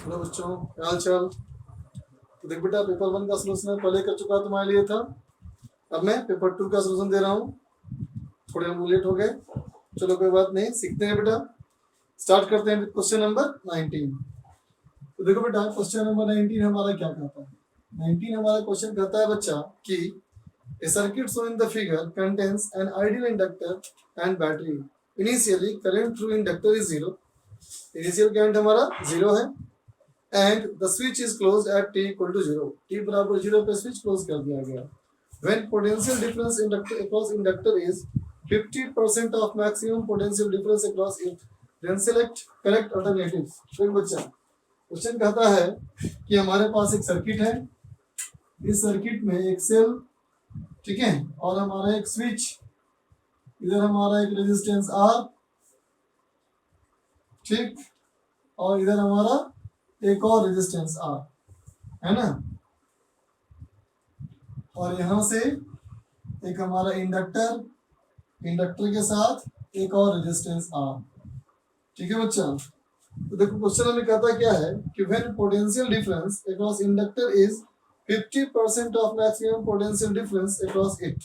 Hello बच्चों, क्या हाल चाल। तो देख बेटा, पेपर 1 का सोल्यूशन पहले कर चुका तुम्हारे लिए था। अब मैं पेपर 2 का सोल्यूशन दे रहा हूँ। थोड़े हम लेट हो गए, चलो कोई बात नहीं, सीखते हैं बेटा। स्टार्ट करते हैं क्वेश्चन नंबर 19। तो देखो बेटा, क्वेश्चन नंबर 19 हमारा क्या कहता है। 19 हमारा क्वेश्चन कहता है बच्चा कि a circuit shown in the figure contains an ideal inductor and battery. Initially current through inductor is 0. Initial current हमारा 0 है and the switch is closed at t equal to 0. t बराबर 0 पे स्विच क्लोज कर दिया गया। when potential difference across inductor is 50% of maximum potential difference across it, then select correct alternatives. तो एक बच्चा क्वेश्चन कहता है कि हमारे पास एक सर्किट है, इस सर्किट में एक सेल, ठीक है, और हमारा एक स्विच, इधर हमारा एक रेजिस्टेंस R, ठीक, और इधर हमारा एक और रेजिस्टेंस R है ना, और यहां से एक हमारा इंडक्टर, इंडक्टर के साथ एक और रेजिस्टेंस R। ठीक है बच्चा। तो देखो क्वेश्चन में कहता क्या है कि when potential difference across inductor is 50% of maximum potential difference across it,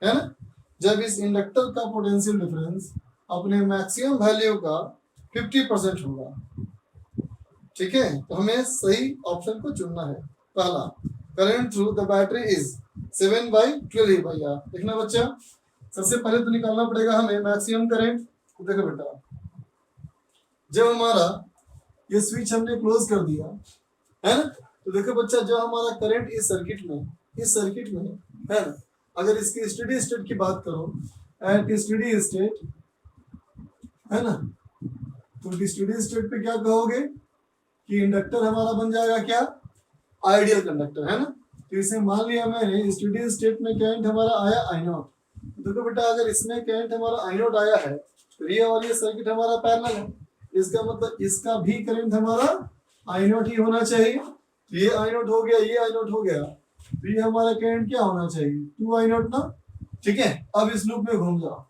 है ना। जब इस इंडक्टर का पोटेंशियल डिफरेंस अपने मैक्सिमम वैल्यू का 50% होगा, ठीक है, तो हमें सही ऑप्शन को चुनना है। पहला, current through the battery is 7/12 भैया। देखना बच्चा, सबसे पहले तो निकालना पड़ेगा हमें मैक्सिमम करंट। तो देखो बेटा, जब हमारा ये स्विच हमने क्लोज कर दिया है ना, तो देखो बच्चा, जो हमारा करंट इस सर्किट में है ना, अगर इसकी स्टेडी स्टेट की बात करो, एट स्टेडी स्टेट है ना, तो स्टेडी स्टेट पे क्या कहोगे कि इंडक्टर हमारा बन जाएगा क्या, आइडियल कंडक्टर, है ना। तो इसे मान लिया मैंने, स्टेडी स्टेट में करंट हमारा आया I0। देखो बेटा, अगर इसमें करंट हमारा I0 आया है तो ये और ये सर्किट हमारा पैरेलल है, इसका मतलब इसका भी करंट हमारा I0 ही होना चाहिए। तो ये I0 हो गया, ये I0 हो गया, तो ये हमारा करंट क्या होना चाहिए, 2I0 ना। ठीक है, अब इस लूप में घूम जाओ,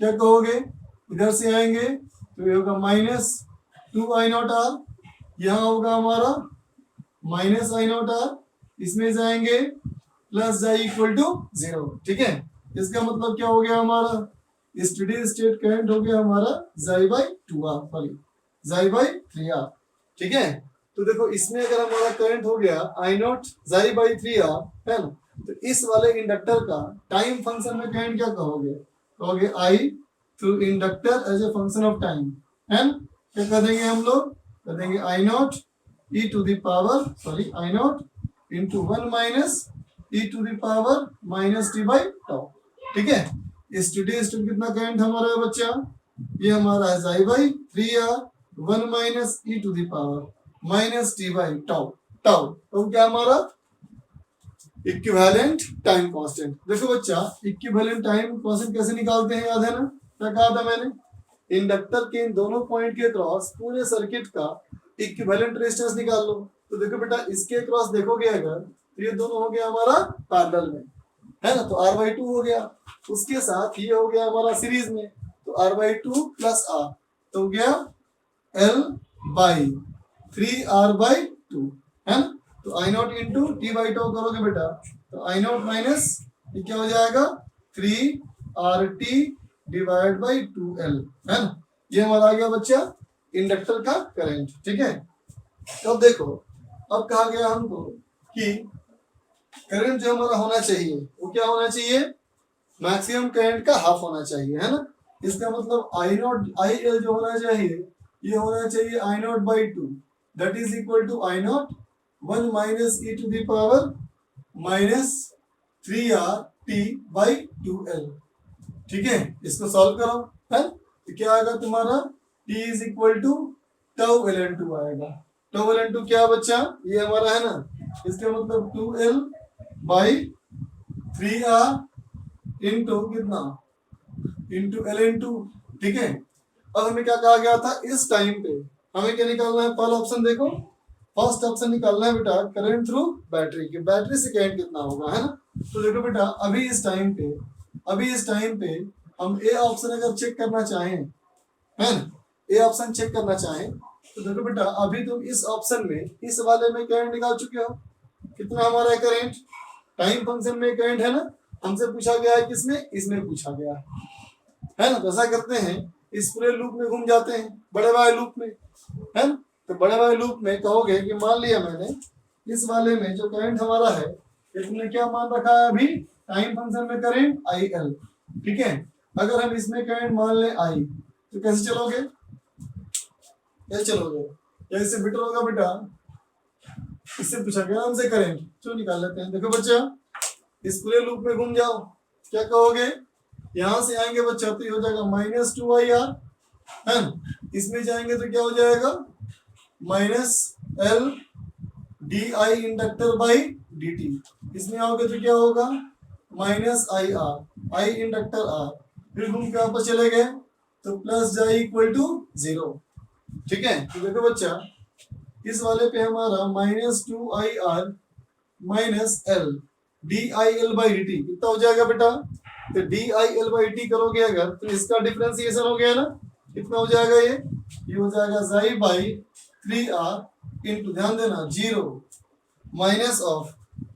क्या कहोगे, इधर से आएंगे तो ये होगा -2I0R, यहाँ होगा हमारा -I0R, इसमें जाएंगे प्लस जाए इक्वल टू 0। ठीक है, इसका मतलब क्या हो गया, हमारा स्टेडी स्टेट करंट हो गया हमारा Zi/2R, सॉरी Zi/3R। ठीक है, तो देखो इसमें अगर हमारा करंट हो गया I0 Zi/3R, है ना, तो इस वाले इंडक्टर का टाइम फंक्शन में करंट क्या कहोगे, कहोगे I through inductor as a function of time, है ना। क्या कर देंगे हम लोग, कर देंगे I0 e to the power, sorry I0 into 1 minus e to the power minus t/τ। ठीक है, स्टेडी स्टेट कितना करंट हमारा है बच्चा, ये हमारा है Zi/3R 1 minus e to the power minus t/τ। तो क्या हमारा इक्विवेलेंट टाइम कांस्टेंट। देखो बच्चा, इक्विवेलेंट टाइम कांस्टेंट कैसे निकालते हैं, याद है ना, क्या कहा था मैंने, इंडक्टर के इन दोनों पॉइंट के क्रॉस पूरे सर्किट का इक्विवेलेंट रेजिस्टेंस निकाल लो। तो देखो बेटा, इसके क्रॉस देखोगे अगर, तो ये दोनों हो गया हमारा पैरेलल में, है ना, तो R/2 हो गया, उसके साथ ये हो गया हमारा सीरीज में, तो R/2 प्लस R, तो हो गया L/3R/2, है ना। तो I0 इंटू t/τ करोगे बेटा, तो I0 माइनस ये क्या हो जाएगा 3RT डिवाइड बाई 2L, है ना। ये हमारा आ गया बच्चा इंडक्टर का करंट। ठीक है, तो अब देखो, अब कहा गया हमको कि करंट जो हमारा होना चाहिए वो क्या होना चाहिए, मैक्सिमम करंट का हाफ होना चाहिए, है ना। इसका मतलब I0 IL जो होना चाहिए, ये होना चाहिए I0/2, that is equal to I0 1 minus e to the power -3RT/2L। ठीक है, इसको सॉल्व करो, है, तो क्या आएगा तुम्हारा, T इज इक्वल टू τ/2 आएगा। τ/2 क्या बच्चा, ये हमारा है ना, इसका मतलब 2L/3R इंटू कितना, इंटू L/2। ठीक है, अब हमें क्या कहा गया था, इस टाइम पे हमें क्या निकालना है, पहला ऑप्शन देखो, फर्स्ट ऑप्शन निकालना है बेटा करंट थ्रू बैटरी, की बैटरी से करंट कितना होगा, है ना। तो देखो बेटा, अभी इस टाइम पे हम ए ऑप्शन अगर चेक करना चाहें, है ना, ए ऑप्शन चेक करना चाहें तो देखो बेटा अभी तुम इस ऑप्शन में इस वाले में करंट निकाल चुके हो, कितना हमारा है करंट, टाइम फंक्शन में करंट है ना, हमसे पूछा गया है किसमें, इसमें पूछा गया है ना। तो ऐसा करते हैं इस पूरे लूप में घूम जाते हैं बड़े वाले लूप में, है ना। तो बड़े वाले लूप में कहोगे कि मान लिया मैंने इस वाले में जो करंट हमारा है ये तुमने क्या मान रखा है अभी, टाइम फंक्शन में करंट आई एल, ठीक है। अगर हम इसमें करंट मान ले आई तो कैसे चलोगे, कैसे चलोगे, या इससे बेटर होगा बेटा, इससे पूछा गया हमसे करंट, चलो निकाल लेते हैं। देखो बच्चा इस पूरे लूप में घूम जाओ, क्या कहोगे, यहां से आएंगे बच्चा तो ये हो जाएगा -2IR, है ना। इसमें जाएंगे तो क्या हो जाएगा -L di inductor by dt, इसमें आओगे तो क्या होगा -IR, I इंडक्टर R, फिर घूम के वापस चले गए तो प्लस जाई इक्वल टू 0, ठीक है। तो देखो बच्चा इस वाले पे हमारा -2IR -L DIL by dt कितना हो जाएगा बेटा, तो DIL बाई dt करोगे अगर तो इसका डिफरेंशिएशन हो गया ना, कितना हो जाएगा ये हो जाएगा जाई बाई 3R इंटू, ध्यान देना 0 माइनस ऑफ,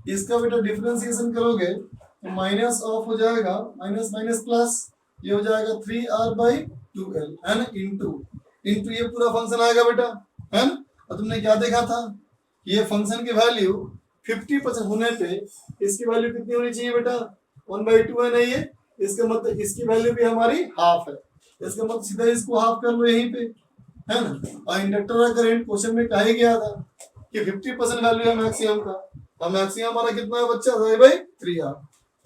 इसका बेटा डिफरेंशिएशन करोगे तो माइनस ऑफ हो जाएगा माइनस माइनस प्लस, ये हो जाएगा 3R बाई 2L, है ना, इंटू ये पूरा फंक्शन आएगा बेटा, है ना। और तुमने क्या देखा था, ये फंक्शन की वैल्यू 50% होने पे इसकी वैल्यू कितनी होनी चाहिए बेटा, 1/2 है ना ये, इसका मतलब इसकी वैल्यू भी हमारी हाफ है, इसका मतलब सीधा इसको हाफ कर लो यहीं पे, है ना। और इंडक्टर का करंट क्वेश्चन में कहा गया था कि 50% वैल्यू है मैक्सिमम का, और मैक्सिमम हमारा कितना है बच्चा, जाई बाई 3R,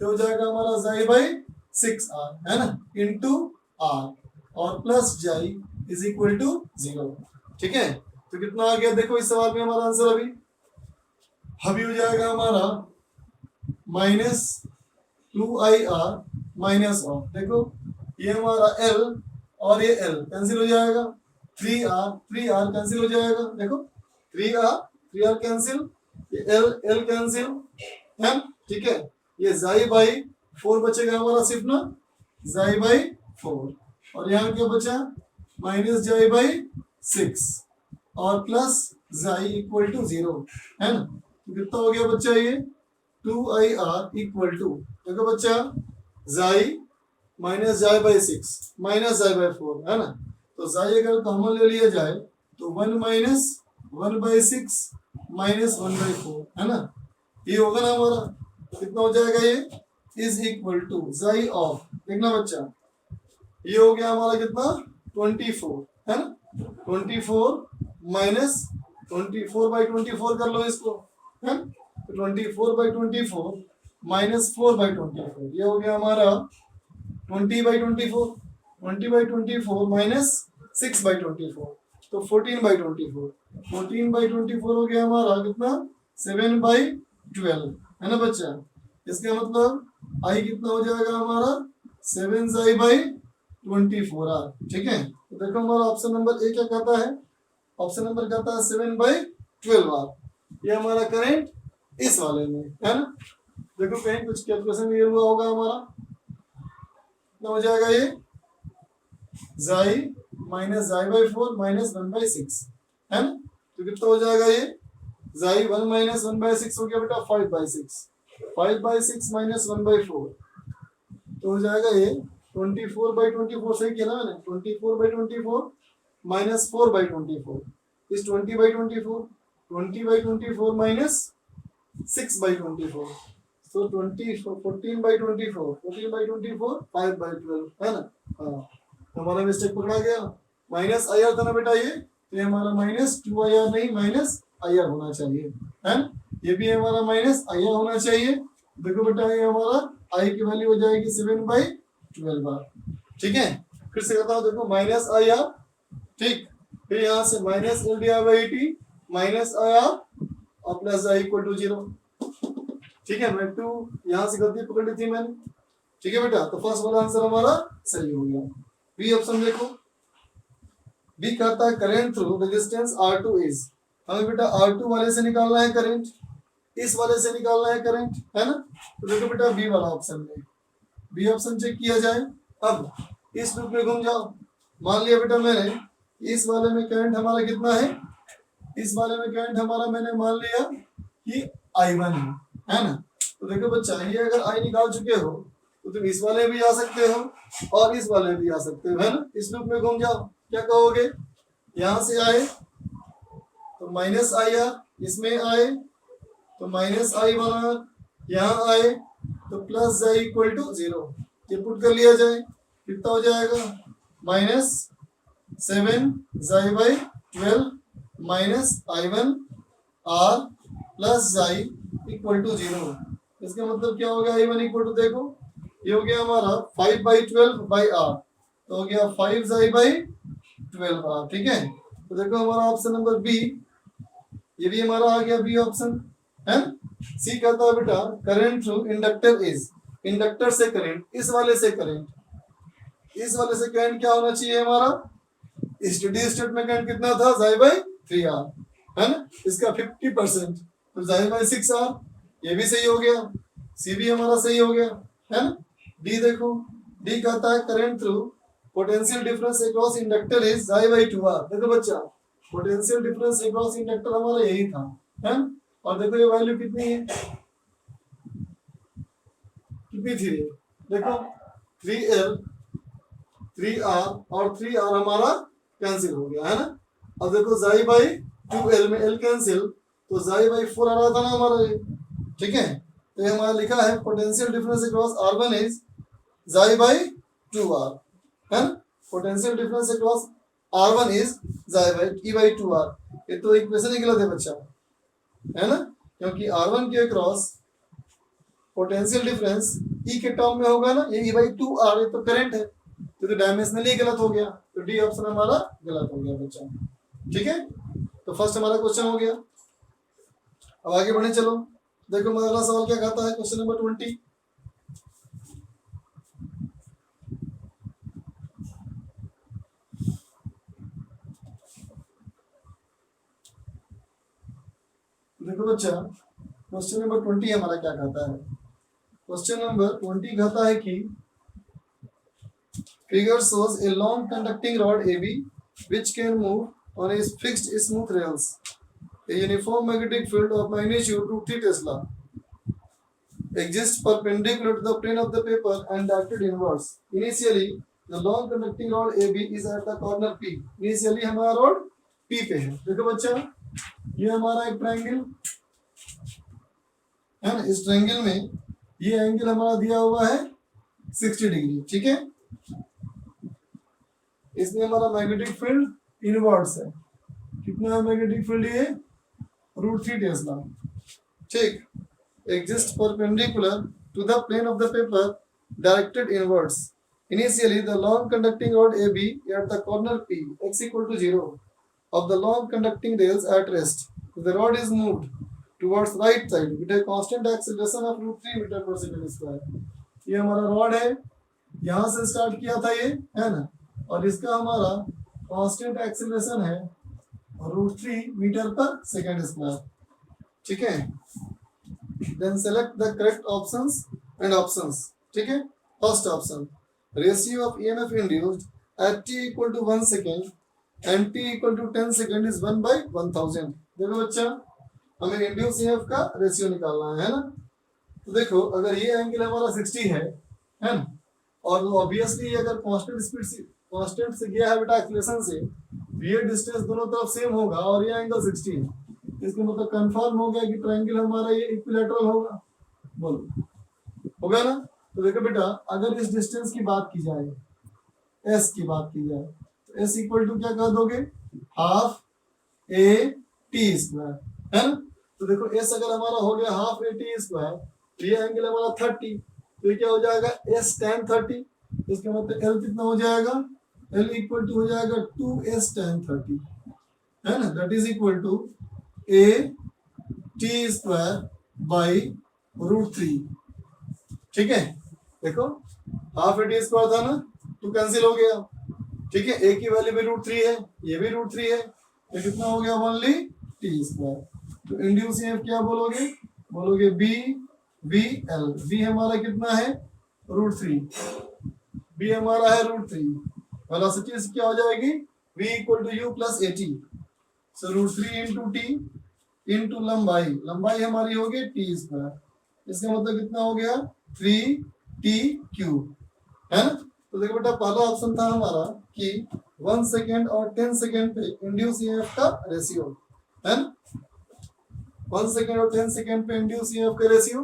तो हो जाएगा हमारा जाई बाई 6R, है ना, इंटू R और प्लस जाई इज इक्वल टू 0, ठीक है। तो कितना आ गया देखो इस सवाल में हमारा आंसर अभी हो जाएगा हमारा -2IR माइनस ऑफ, देखो ये हमारा L और ये L कैंसिल हो जाएगा, 3R कैंसिल हो जाएगा, देखो 3R कैंसिल, ये L कैंसिल, है, ठीक है। ये जाई बाई 4 बचेगा हमारा सिर्फ ना, जाई बाई 4, और यहाँ क्या बचा माइनस जाई बाई 6 और प्लस जाई इक्वल टू 0, है ना। तो कितना हो गया बच्चा ये 2IR इक्वल टू, देखो बच्चा जाई माइनस जाई बाई 6 माइनस जाई बाई 4, है ना। तो जाई अगर कॉमन ले लिया जाए तो 1 माइनस 1/6 माइनस 1/4, है ना, ये होगा ना हमारा, कितना हो जाएगा ये इज इक्वल टू जाई ऑफ, देखना बच्चा ये हो गया हमारा कितना 24, है ना, 24 माइनस 24/24 कर लो इसको, है, 24/24 माइनस 4/24, ये हो गया हमारा 20/24, 20/24 माइनस 6/24, तो 14/24, 14/24 हो गया हमारा कितना 7/12, है ना बच्चा। इसका मतलब आई कितना हो जाएगा हमारा 7 जाई बाई 24R, ठीक है। तो देखो हमारा ऑप्शन नंबर ए क्या कहता है, ऑप्शन नंबर कहता है 7/12R, ये हमारा करंट इस वाले में, है ना। देखो कहीं कुछ कैलकुलेशन ये हुआ होगा हमारा, कितना हो जाएगा ये जाई माइनस जाई बाई 4 माइनस 1/6, है ना। तो कितना हो जाएगा ये जाई 1 माइनस 1/6 हो गया बेटा 5/6, 5/6 माइनस 1/4, तो हो जाएगा ये 24/24, सही किया ना मैंने, 24/24 माइनस 4/24 इस 20/24, 20/24 माइनस 6/24, तो 14/24, 14/24 5/12, है ना। हाँ हमारा मिस्टेक पकड़ा गया, माइनस आई आर था ना बेटा ये, तो ये हमारा -2IR नहीं -IR होना चाहिए, है ना। ये भी हमारा -IR होना चाहिए। देखो बेटा ये हमारा आई की वैल्यू हो जाएगी 7/12R, ठीक है। फिर से कहता हूँ देखो -IR, ठीक, फिर यहाँ से -LDI/dt -IR और प्लस आई इक्वल टू 0, ठीक है। मैं 2 यहाँ से गलती पकड़ ली थी मैंने, ठीक है बेटा। तो फर्स्ट वाला आंसर हमारा सही हो गया। बी ऑप्शन देखो, बी कहता है current through resistance R2 is, हमें बेटा R2 वाले से निकालना है करंट, इस वाले से निकालना है करंट, है ना। तो देखो बेटा बी वाला ऑप्शन में, बी ऑप्शन चेक किया जाए। अब इस लूप में घूम जाओ, मान लिया बेटा मैंने इस वाले में करंट हमारा कितना है, इस वाले में करंट हमारा मैंने मान लिया कि I1 है ना। तो देखो बच्चा, ये अगर I निकाल चुके हो तो तुम इस वाले भी आ सकते हो और इस वाले भी आ सकते हो, है ना। इस लूप में घूम जाओ, क्या कहोगे, यहां से आए तो माइनस IR, इसमें आए तो माइनस I1R, यहाँ आए तो प्लस जाए इक्वल टू 0। ये पुट कर लिया जाए, कितना हो जाएगा, माइनस 7 जाई बाई 12 माइनस I1R प्लस जाई इक्वल टू 0। इसका मतलब क्या हो गया, I1 इक्वल टू, देखो ये हो गया हमारा 5 बाई 12 बाई R, तो हो गया 5 जाई बाई 12R। ठीक है, तो देखो हमारा ऑप्शन नंबर बी, ये भी हमारा आ गया बी ऑप्शन है। सी कहता है बेटा current through inductor is, inductor से करंट, इस वाले से करंट, इस वाले से करंट क्या होना चाहिए हमारा, स्टेडी स्टेट में करंट कितना था, जाई बाई 3R है ना, इसका 50%, तो जाई बाई 6R, ये भी सही हो गया, सी भी हमारा सही हो गया है ना। डी देखो, डी कहता है current through potential difference across inductor is जाई बाई 2R। देखो बच्चा, पोटेंशियल डिफरेंस अक्रॉस इंडक्टर हमारा यही था है, और देखो ये वैल्यू कितनी है, कितनी थी, देखो 3L 3R और 3R हमारा कैंसिल हो गया है ना। अब देखो जाई बाई 2L में L कैंसिल, तो जाई बाई 4 आ रहा था ना हमारा ये, ठीक है। तो ये हमारा लिखा है potential difference across R1 is जाई बाई 2R है ना, potential difference across R1 is जाई बाई E बाई 2R। ये तो इक्वेशन ही गलत है बच्चा, है ना, क्योंकि R1 के अक्रॉस पोटेंशियल डिफरेंस E के टर्म में होगा ना, ये E बाई 2R, ये तो करंट है, तो डायमेंशनली गलत हो गया, तो डी ऑप्शन हमारा गलत हो गया बच्चा। ठीक है, तो फर्स्ट हमारा क्वेश्चन हो गया। अब आगे बढ़े चलो, देखो हमारा अगला सवाल क्या कहता है, क्वेश्चन नंबर 20। देखो बच्चा, क्वेश्चन नंबर 20 हमारा क्या कहता है, क्वेश्चन नंबर 20 कहता है कि figure shows a long conducting rod AB which can move on a fixed smooth rails. A uniform magnetic field of magnitude 2 Tesla exists perpendicular to the plane of the paper and directed inwards. Initially, the long conducting rod AB is at the corner P. Initially हमारा rod P पे है। देखो बच्चा, ये हमारा एक triangle है ना, इस ट्रायंगल में ये एंगल हमारा दिया हुआ है 60 डिग्री। ठीक है, इसमें हमारा मैग्नेटिक फील्ड इनवर्ड्स है, कितना है मैग्नेटिक फील्ड, ये √3 टेस्ला। ठीक, exist perpendicular to the plane of the paper directed inwards. Initially the long conducting rod AB at the corner P x equal to 0 of the long conducting rails at rest. The rod is moved towards right side with a constant acceleration of √3 metre पर second square. ये हमारा rod है, यहाँ से start किया था ये, है ना, और इसका हमारा कांस्टेंट एक्सेलरेशन है √3 मीटर पर सेकंड स्क्वायर। ठीक है, then select the correct options and options. ठीक है, first option, ratio of EMF induced at t equal to 1 second and t equal to 10 second is 1/1000। देखो बच्चा, हमें इंड्यूस EMF का रेशियो निकालना है ना। तो देखो, अगर ये एंगल हमारा 60 है ना, और ऑब्वियसली अगर कांस्टेंट स्पीड से, कांस्टेंट से गया है बेटा एक्सीलरेशन से, ये डिस्टेंस दोनों तरफ सेम होगा और ये एंगल 60 है, इसका मतलब कंफर्म हो गया कि ट्रायंगल हमारा ये इक्विलैटरल होगा। बोलो, होगा ना। तो देखो बेटा, अगर इस डिस्टेंस की बात की जाए, s की बात की जाए, तो s इक्वल टू क्या कर दोगे, हाफ AT², है ना। तो देखो s अगर हमारा हो गया हाफ AT², तो ये एंगल हमारा 30, तो ये क्या हो जाएगा, s tan 30। इसका मतलब L कितना हो जाएगा, L इक्वल टू हो जाएगा 2s tan 30, है ना, that is equal to AT² by √3। ठीक है, देखो हाफ AT² था ना, तो कैंसिल हो गया। ठीक है, A की वैल्यू भी √3 है, ये भी √3 है, तो कितना हो गया, ओनली T²। तो इंड्यूस EMF क्या बोलोगे, बोलोगे BVL। B हमारा कितना है, √3, B हमारा है √3, वेलोसिटी क्या हो जाएगी v equal to u plus a t, so √3 into t into लंबाई, लंबाई हमारी होगी टी स्क्वायर, इसका मतलब कितना हो गया 3t³ है ना। तो देखो बेटा पहला ऑप्शन था हमारा कि 1 सेकेंड और 10 सेकेंड पे इंड्यूस ईएमएफ का रेशियो है ना, 1 सेकेंड और 10 सेकेंड पे इंड्यूस ईएमएफ का रेशियो।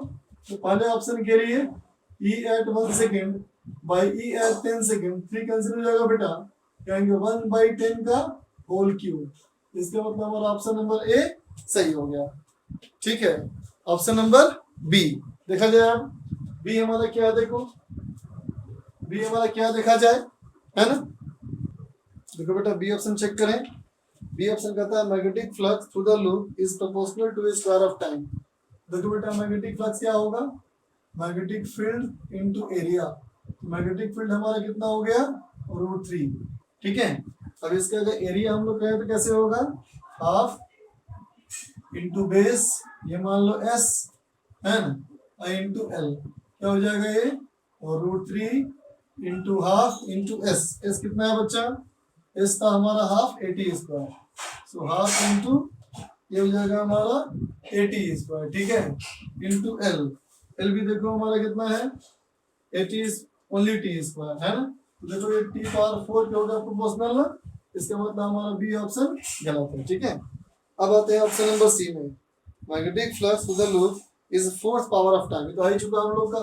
तो पहले ऑप्शन के लिए E at 1 second by E at 10 second 3 cancel हो जाएगा बेटा, कहेंगे 1/10 का होल क्यूब, इसका मतलब हमारा ऑप्शन नंबर ए सही हो गया। ठीक है, ऑप्शन नंबर बी देखा जाए, अब बी हमारा क्या, देखो बी हमारा क्या देखा जाए है ना। देखो बेटा बी ऑप्शन चेक करें, बी ऑप्शन कहता है magnetic flux through the loop is proportional to square of time. देखो बेटा मैग्नेटिक फ्लक्स क्या होगा, magnetic field into area, magnetic field हमारा कितना हो गया √3, ठीक है। अब इसका अगर एरिया हम लोग कहें तो कैसे होगा, हाफ इंटू बेस, ये मान लो s है ना, इंटू एल, क्या हो जाएगा ये, और √3 into half into S, S कितना है बच्चा, एस था हमारा half 80 square, so half into ये हो जाएगा हमारा 80 स्क्वायर, ठीक है, इंटू एल, एल भी देखो हमारा कितना है 80 ओनली टी स्क्वायर है ना। तो देखो ये t⁴ क्या होगा प्रोपोर्शनल ना, इसका मतलब हमारा बी ऑप्शन गलत है, ठीक है। अब आते हैं ऑप्शन नंबर सी में, magnetic flux through the loop is fourth power of time, तो आ ही चुका हम लोग का,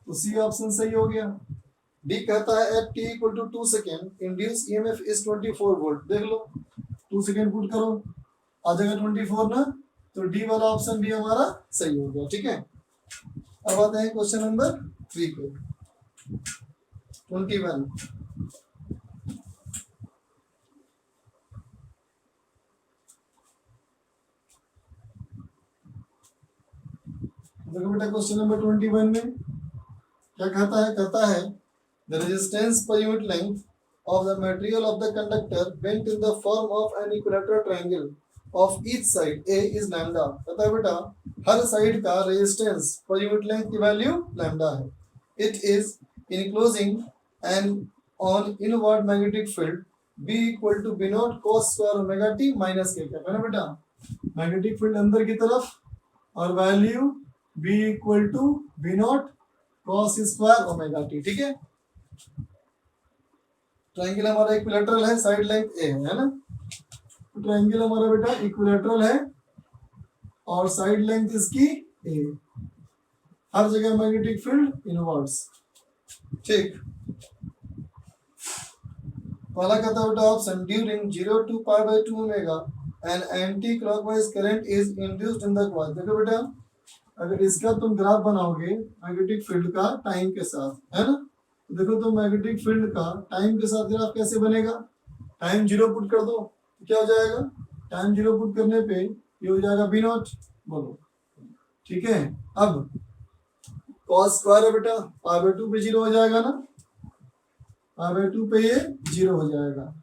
तो सी ऑप्शन सही हो गया। डी कहता है at t equal to 2 second induce EMF is 24 volt, देख लो 2 सेकेंड पुट करो आ जाएगा 24 ना, तो डी वाला ऑप्शन भी हमारा सही हो गया, ठीक है। अब आते हैं क्वेश्चन नंबर 3 पे, 21। देखो बेटा क्वेश्चन नंबर 21 में क्या कहता है the resistance per unit length of the material of the conductor bent in the form of an equilateral triangle of each side a is lambda. कहता है बेटा हर साइड का रेजिस्टेंस पर यूनिट लेंथ की वैल्यू लैम्डा है, it is enclosing an on inward magnetic field B equal to B nought cos square omega t minus K, क्या है ना बेटा, मैग्नेटिक फील्ड अंदर की तरफ और value B equal to B nought cos square omega t, ठीक है। ट्रायंगल हमारा इक्विलैटरल है, साइड लेंथ a है ना, ट्रायंगल हमारा बेटा इक्विलैटरल है और साइड लेंथ इसकी a, हर जगह मैग्नेटिक फील्ड इनवर्ड्स, ठीक। पहला कहता है बेटा option during 0 to π/2 omega an anti clockwise current is induced in the coil. देखो बेटा अगर इसका तुम ग्राफ बनाओगे मैग्नेटिक फील्ड का टाइम के साथ है ना, तो देखो तो मैग्नेटिक फील्ड का टाइम के साथ ग्राफ कैसे बनेगा, टाइम 0 पुट कर दो तो क्या हो जाएगा, टाइम 0 पुट करने पे ये हो जाएगा B नॉट, बोलो ठीक है। अब cos स्क्वायर है बेटा π/2 पे 0 हो जाएगा ना, π/2 पे ये 0 हो जाएगा,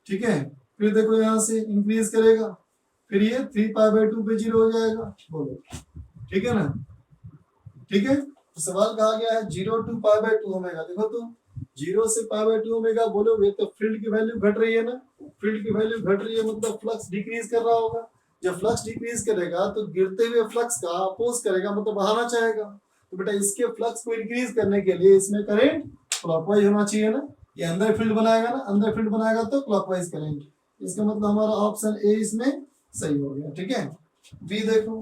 ठीक है। फिर देखो यहाँ से इंक्रीज करेगा, फिर ये 3π/2 पे 0 हो जाएगा, बोलो ठीक है ना, ठीक है। तो सवाल कहा गया है 0 to π/2 ओमेगा, देखो तो 0 से π/2 ओमेगा बोलोगे तो फील्ड की वैल्यू घट रही है ना, फील्ड की वैल्यू घट रही है मतलब फ्लक्स डिक्रीज कर रहा होगा, जब फ्लक्स डिक्रीज करेगा तो गिरते हुए फ्लक्स का अपोज करेगा मतलब बढ़ाना चाहेगा, तो बेटा इसके फ्लक्स को इंक्रीज करने के लिए इसमें करंट क्लॉकवाइज होना चाहिए ना, ये अंदर फील्ड बनाएगा ना, अंदर फील्ड बनाएगा तो क्लॉकवाइज करंट, इसका मतलब हमारा ऑप्शन ए इसमें सही हो गया, ठीक है। बी देखो,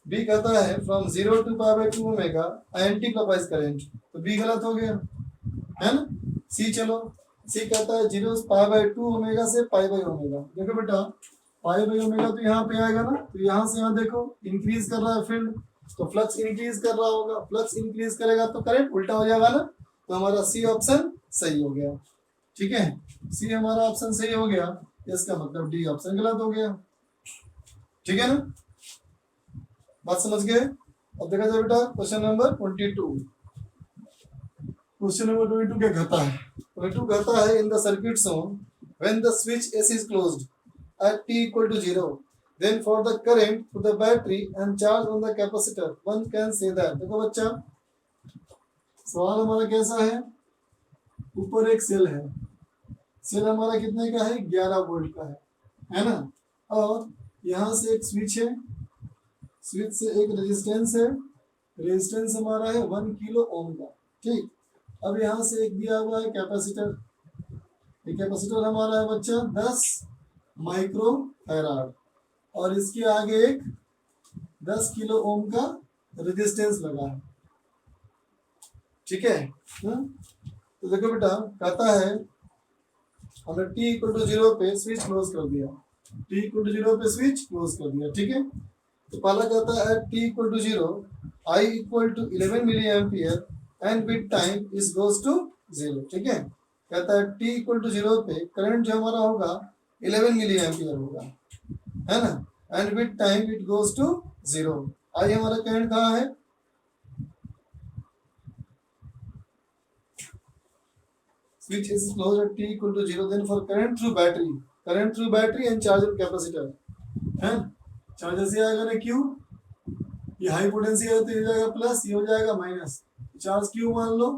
बी कहता है from 0 to π/2 omega anti clockwise current, तो बी गलत हो गया है ना। सी चलो, सी कहता है 0 π/2 ओमेगा से π/ओमेगा, देखो बेटा π/ओमेगा तो यहाँ पे आएगा ना, तो यहाँ से यहाँ देखो इंक्रीज कर रहा है फील्ड, तो फ्लक्स इंक्रीज कर रहा होगा, फ्लक्स इंक्रीज करेगा तो करंट उल्टा हो जाएगा ना, तो हमारा सी ऑप्शन सही हो गया, ठीक है। सी हमारा ऑप्शन सही हो गया, इसका मतलब डी ऑप्शन गलत हो गया, ठीक है ना, बात समझ गए। अब देखा जाए बेटा क्वेश्चन नंबर 22। क्वेश्चन नंबर 22 क्या कहता है, 22 कहता है in the circuit shown when the switch S is closed at t equal to 0 then for the current to the battery and charge on the capacitor one can say that. देखो बच्चा सवाल हमारा कैसा है, ऊपर एक सेल है, cell हमारा कितने का है, 11 वोल्ट का है ना। और यहाँ से एक स्विच है, स्विच से एक रेजिस्टेंस है, रेजिस्टेंस हमारा है 1 किलो ओम का। ठीक, अब यहाँ से एक दिया हुआ है कैपेसिटर, ये कैपेसिटर हमारा है बच्चा 10 माइक्रो फैराड, और इसके आगे एक 10 किलो ओम का रेजिस्टेंस लगा है। ठीक है, तो देखो बेटा, कहता है हमने t इक्वल टू 0 पे स्विच क्लोज कर दिया, t इक्वल टू 0 पे स्विच क्लोज कर दिया। ठीक है, तो पहला कहता है t equal to 0 I equal to 11 milliampere and with time is goes to 0। ठीक है, कहता है t इक्वल टू 0 पे करंट जो हमारा होगा 11 मिली एम्पियर होगा, है ना, and with time it goes to 0। I हमारा करंट कहाँ है, which is closed at t equal to 0, then for current through battery and charge on capacitor, है, चार्जर से आएगा ना Q, ये हाई पोटेंशियल है तो ये हो जाएगा प्लस, ये हो जाएगा माइनस, चार्ज Q मान लो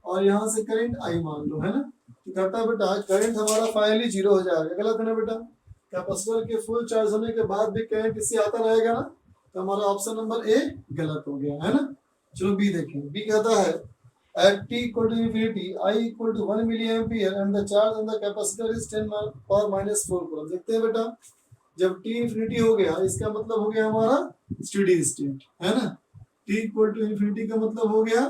और यहाँ से करंट I मान लो, है ना। तो कहता है बेटा करंट हमारा फाइनली 0 हो जाएगा, गलत है ना बेटा, कैपेसिटर के फुल चार्ज होने के बाद भी करंट इससे आता रहेगा ना, तो हमारा ऑप्शन नंबर ए गलत हो गया, है ना। चलो बी देखें, बी कहता है at t equal to infinity I equal to 1 milliampere and the charge on the capacitor is 10 power minus 4 coulomb। देखते हैं बेटा, जब t infinity हो गया इसका मतलब हो गया हमारा स्टेडी स्टेट, है ना, t equal to infinity का मतलब हो गया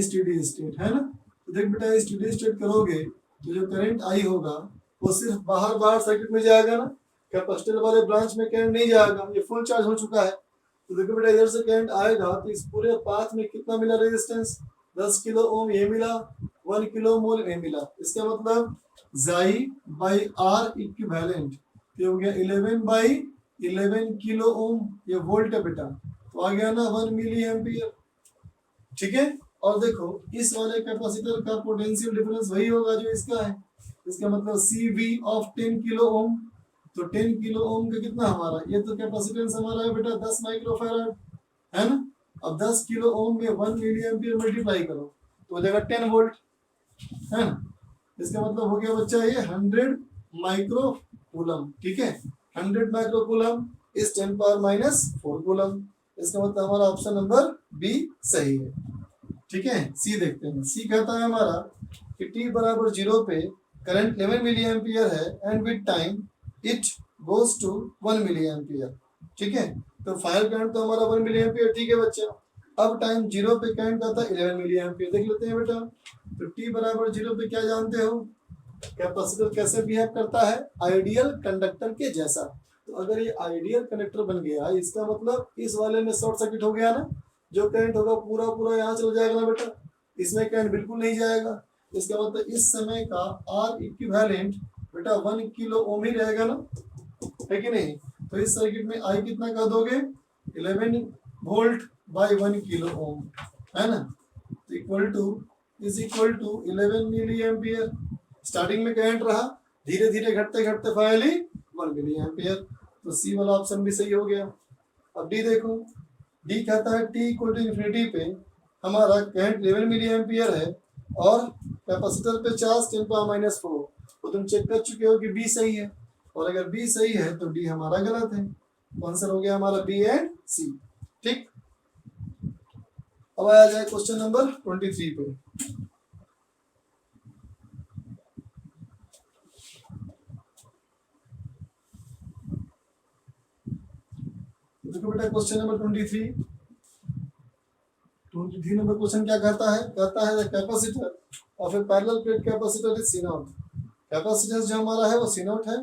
स्टेडी स्टेट, है ना। तो देख बेटा, स्टेडी स्टेट करोगे तो जो करंट आई होगा वो सिर्फ बाहर सर्किट में जाएगा ना, कैपेसिटर वाले ब्रांच में करंट नहीं जाएगा, ये फुल चार्ज हो चुका है। तो देखो बेटा, इधर से करंट आएगा तो इस पूरे पाथ में कितना मिला रेजिस्टेंस, 10 किलो ओम ये मिला, 1 किलो मोल ये मिला, इसका मतलब जाई बाई आर इक्विवेलेंट, ये हो गया 11 बाई 11 किलो ओम, ये वोल्ट है बेटा, तो आ गया ना 1 मिली एम्पियर। ठीक है, और देखो इस वाले कैपेसिटर का पोटेंशियल डिफरेंस वही होगा जो इसका है, इसका मतलब CV ऑफ 10 किलो ओम, तो 10 किलो ओम का कितना हमारा, ये तो कैपेसिटेंस हमारा है बेटा 10 माइक्रोफैराड, है ना। अब 10 किलो ओम में 1 मिली एम्पियर मल्टीप्लाई करो तो हो जाएगा 10 वोल्ट, है ना। इसका मतलब हो गया बच्चा ये 100 माइक्रो कूलम। ठीक है, 100 micro coulomb is 10 power minus 4 coulomb, इसका मतलब हमारा ऑप्शन नंबर बी सही है। ठीक है, सी देखते हैं, सी कहता है हमारा कि t बराबर 0 पे करंट 11 मिली एम्पियर है and with time it goes to 1 milliampere. ठीक है, तो फाइनल करंट तो हमारा 1 मिली एम्पियर। ठीक है बच्चा, अब टाइम 0 पे करंट आता है 11 मिली एम्पियर, देख लेते हैं बेटा। तो t बराबर 0 पे क्या जानते हो, कैपेसिटर कैसे बिहेव करता है, आइडियल कंडक्टर के जैसा। तो अगर ये आइडियल कंडक्टर बन गया इसका मतलब इस वाले में शॉर्ट सर्किट हो गया ना, जो करंट होगा पूरा यहाँ चला जाएगा ना बेटा, इसमें करंट बिल्कुल नहीं जाएगा, इसका मतलब इस समय का R इक्विवेलेंट बेटा 1 किलो ओम ही रहेगा ना, है कि नहीं। तो इस सर्किट में I कितना कर दोगे, 11 वोल्ट बाई 1 किलो ओम, है ना, तो equal to 11 milliampere. Starting में करंट रहा, धीरे धीरे घटते घटते फाइनली 1 मिली एम्पियर, तो सी वाला ऑप्शन भी सही हो गया। अब डी देखो, डी कहता है t इक्वल टू इन्फिनिटी पे हमारा करंट 11 मिली एम्पियर है और कैपेसिटर पे चार्ज 10 पावर माइनस 4, तो तुम चेक कर चुके हो कि बी सही है, और अगर बी सही है तो डी हमारा गलत है, तो आंसर हो गया हमारा बी एंड सी। ठीक, अब आया जाए क्वेश्चन नंबर 23 पे। देखो बेटा क्वेश्चन नंबर 23 नंबर क्वेश्चन क्या कहता है, कहता है the capacitor of a parallel plate capacitor is C naught. Capacitance जो हमारा है वो C नॉट है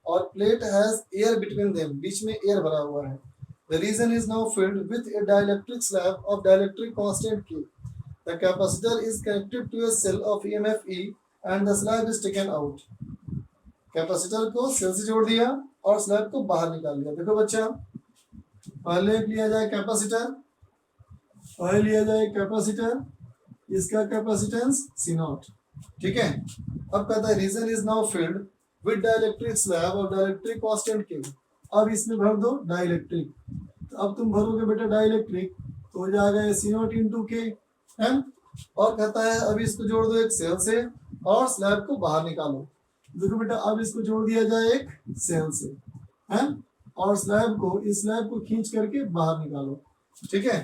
और plate has air between them, बीच में एयर भरा हुआ है। The region is now filled with a dielectric slab of dielectric constant K। The capacitor is connected to a cell of EMF E and the slab is taken out. Capacitor को cell से जोड़ दिया और slab को बाहर निकाल दिया। देखो बच्चा, पहले लिया जाए कैपेसिटर, इसका कैपेसिटेंस C नॉट। ठीक है, अब कहता है region is now filled with dielectric slab और डाइलेक्ट्रिक कांस्टेंट K। अब इसमें भर दो डाइलेक्ट्रिक, तो अब तुम भरोगे बेटा डाइलेक्ट्रिक तो हो जाएगा C नॉट इंटू K, है। और कहता है अब इसको जोड़ दो एक सेल से और स्लैब को बाहर निकालो, देखो बेटा अब इसको जोड़ दिया जाए एक सेल से, है, और स्लैब को, इस स्लैब को खींच करके बाहर निकालो, ठीक है।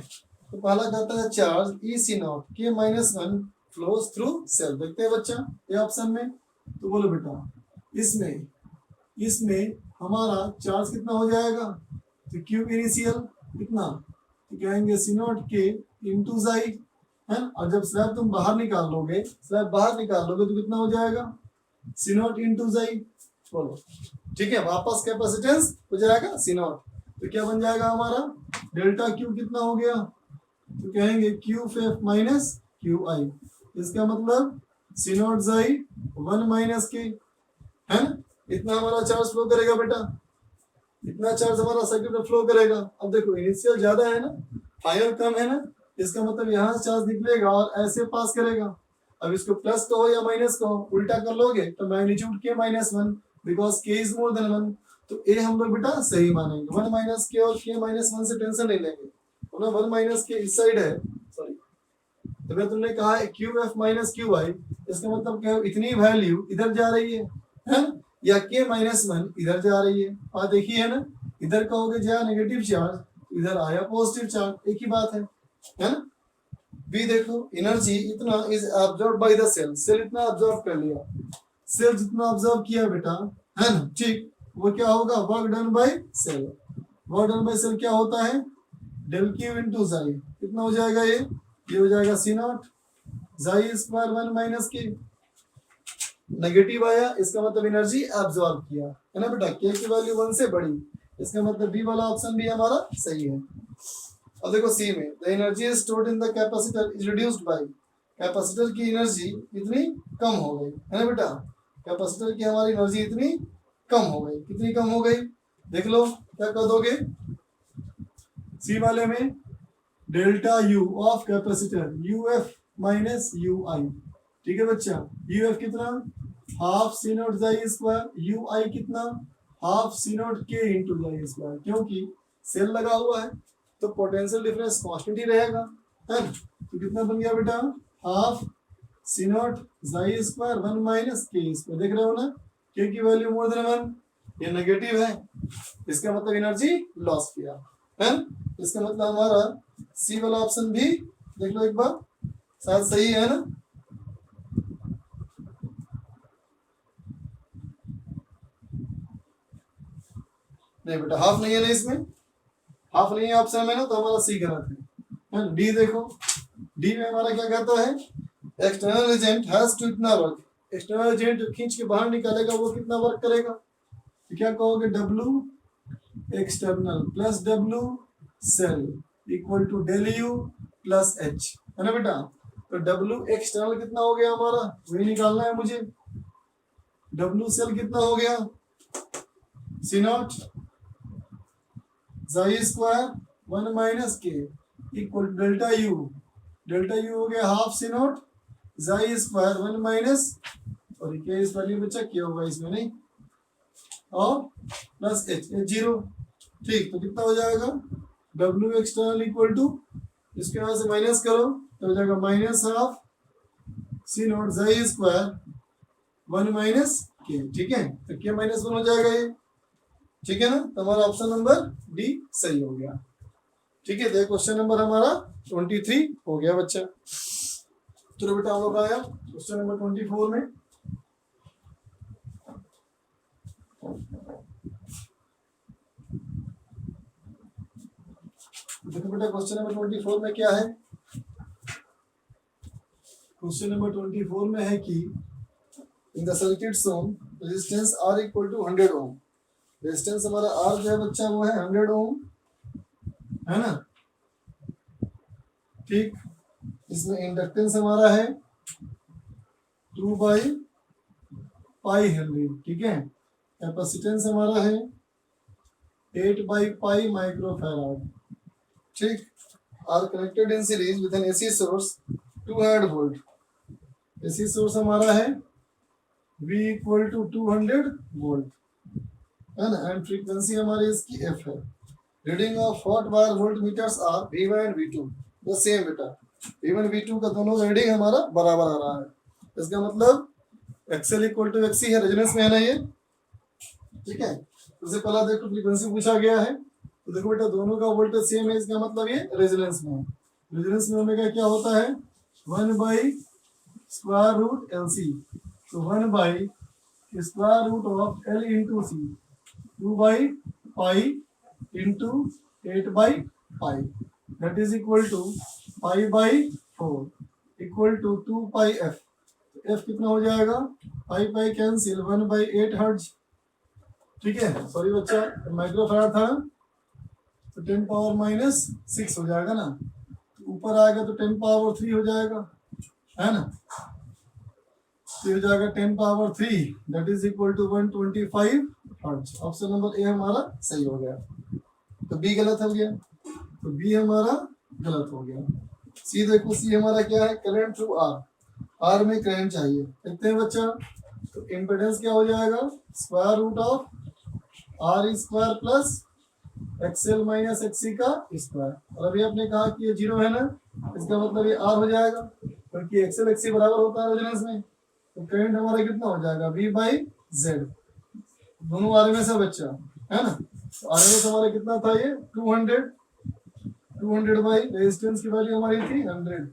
तो पहला कहता है charge E C not K minus one flows through cell, देखते हैं बच्चा ये ऑप्शन में। तो बोलो बेटा इसमें हमारा चार्ज कितना हो जाएगा, तो क्यू इनिशियल कितना, तो कहेंगे सी नॉट के इंटू जाई, है, और जब स्लैब तुम बाहर निकाल लोगे, स्लैब बाहर निकाल लोगे तो कितना हो जाएगा, सी नॉट इंटू जाई, बोलो, ठीक है। वापस कैपेसिटेंस हो जाएगा सी नॉट, तो क्या बन जाएगा हमारा डेल्टा क्यू कितना हो गया, तो कहेंगे Q F minus Q I, इसका मतलब सी नॉट जाई 1 माइनस के, है ना, इतना हमारा चार्ज फ्लो करेगा बेटा, इतना चार्ज हमारा सर्किट में फ्लो करेगा। अब देखो इनिशियल ज्यादा है ना, फाइनल कम है ना, इसका मतलब यहाँ से चार्ज निकलेगा और ऐसे पास करेगा। अब इसको प्लस कहो या माइनस कहो, उल्टा कर लोगे तो मैग्नीट्यूड के माइनस वन, बिकॉज के इज मोर देन वन, तो ए हम लोग बेटा सही मानेंगे। 1 माइनस के और के माइनस वन से टेंशन नहीं लेंगे, तो 1 माइनस के इस साइड है, सॉरी, तो मैं तुमने कहा है Q F minus Q I, इसका मतलब क्या, इतनी वैल्यू इधर जा रही है ना, या के माइनस वन इधर जा रही है, और देखिए है ना, इधर कहोगे जा नेगेटिव चार्ज, इधर आया पॉजिटिव चार्ज, एक ही बात है ना। बी देखो एनर्जी इतना is absorb by the cell, cell इतना अब्सॉर्ब कर लिया, सेल जितना अब्सॉर्ब किया बेटा, है ना, ठीक, वो क्या होगा, work done by cell, work done by cell क्या होता है, डेल क्यू इनटू जाई, कितना हो जाएगा ये हो जाएगा सी नॉट जाई स्क्वायर 1 माइनस के, नेगेटिव आया, इसका मतलब एनर्जी अब्सॉर्ब किया, है ना बेटा, के की वैल्यू 1 से बड़ी, इसका मतलब बी वाला ऑप्शन भी हमारा सही है। अब देखो सी में, the energy stored in the capacitor is reduced by, capacitor की एनर्जी इतनी कम हो गई, है ना बेटा, कैपेसिटर की हमारी एनर्जी इतनी कम हो गई, कितनी कम हो गई, देख लो क्या कर दोगे, सी वाले में delta U of capacitor U F minus U I, ठीक है बच्चा, यू एफ कितना, हाफ सी नॉट जाई स्क्वायर, यू आई कितना, half C not K into जाई स्क्वायर, क्योंकि सेल लगा हुआ है तो पोटेंशियल डिफरेंस कांस्टेंट ही रहेगा, है ना, तो कितना बन गया बेटा, हाफ सी नॉट जाई स्क्वायर 1 माइनस के स्क्वायर, देख रहे हो ना, के की वैल्यू मोर देन 1, ये नेगेटिव है, इसका मतलब एनर्जी लॉस किया, है, इसका मतलब हमारा सी वाला ऑप्शन भी देख लो एक बार, शायद सही है ना। नहीं बेटा हाफ नहीं है ना, इसमें हाफ नहीं है ऑप्शन में ना, तो हमारा सी गलत है। डी देखो, डी में हमारा क्या कहता है, एक्सटर्नल एजेंट हैज टू इतना वर्क, एक्सटर्नल एजेंट जो खींच के बाहर निकालेगा वो कितना वर्क करेगा, तो क्या कहोगे, W external plus W cell equal to del U plus H, है ना बेटा, तो डब्ल्यू एक्सटर्नल कितना हो गया हमारा, वही निकालना है मुझे, डब्ल्यू सेल कितना हो गया, सी नॉट जाई square 1 minus K equal delta U हो गया हाफ सी नॉट जाई स्क्वायर 1 माइनस, और के इस वैल्यू बच्चा क्या होगा इसमें नहीं, और प्लस एच जीरो, ठीक, तो कितना हो जाएगा, डब्ल्यू एक्सटर्नल इक्वल टू, इसके यहाँ से माइनस करो तो हो जाएगा माइनस हाफ सी नॉट जाई स्क्वायर 1 माइनस के, ठीक है, तो के माइनस 1 हो जाएगा ये, ठीक है ना, तो हमारा ऑप्शन नंबर डी सही हो गया, ठीक है। तो क्वेश्चन नंबर हमारा 23 हो गया बच्चा। चलो बेटा हम लोग आया क्वेश्चन नंबर 24 में, देखो बेटा क्वेश्चन नंबर 24 में क्या है, क्वेश्चन नंबर 24 में है कि in the circuit shown resistance R equal to 100 ohm, resistance हमारा आर जो है बच्चा वो है 100 ओम, है ना, ठीक, इसमें इंडक्टेंस हमारा है 2 बाई पाई हेनरी, ठीक है, कैपेसिटेंस हमारा है 8 बाई पाई माइक्रोफैराड, ठीक, are connected in series with an AC source 200 volt, AC source हमारा है V इक्वल टू 200 वोल्ट, है ना, एंड फ्रीक्वेंसी हमारी इसकी f है, reading of hot wire voltmeters are V1 and V2, the same बेटा, V1 V2 का दोनों रीडिंग हमारा बराबर आ रहा है, इसका मतलब एक्सएल इक्वल टू एक्सी है, रेजोनेंस में है ना ये, ठीक है। सबसे पहला देखो फ्रीक्वेंसी पूछा गया है, तो देखो बेटा दोनों का वोल्टेज सेम है, इसका मतलब ये रेजोनेंस में है। रेजोनेंस में ओमेगा क्या होता है 1 by square root L C, तो 1 by square root of L into C, 2 by pi into 8 by pi, that is equal to pi by 4 equal to 2 pi F. F कितना हो जाएगा, pi pi cancel, 1 by 8 hertz, ठीक है। Sorry बच्चा microfarad था, तो 10 power minus 6 हो जाएगा ना, तो ऊपर आएगा तो 10 पावर 3 हो जाएगा, है ना, तो हो जाएगा 10 power 3, that is equal to 125 hertz. Option number A हमारा सही हो गया, तो बी गलत हो गया, तो बी हमारा गलत हो गया। सी देखो, सी हमारा क्या है, करंट थ्रू आर, आर में करंट चाहिए, देखते हैं बच्चा, तो इम्पिडेंस क्या हो जाएगा square root of R square plus XL minus XC का स्क्वायर, और अभी आपने कहा कि ये जीरो है ना, इसका मतलब ये आर हो जाएगा, क्योंकि एक्सएल एक्सी बराबर होता है रेजोनेंस में, तो करंट हमारा कितना हो जाएगा वी बाई जेड, दोनों आरएमएस है बच्चा, है ना, तो आरएमएस हमारा कितना था ये 200 बाई रेजिस्टेंस की वैल्यू हमारी थी 100,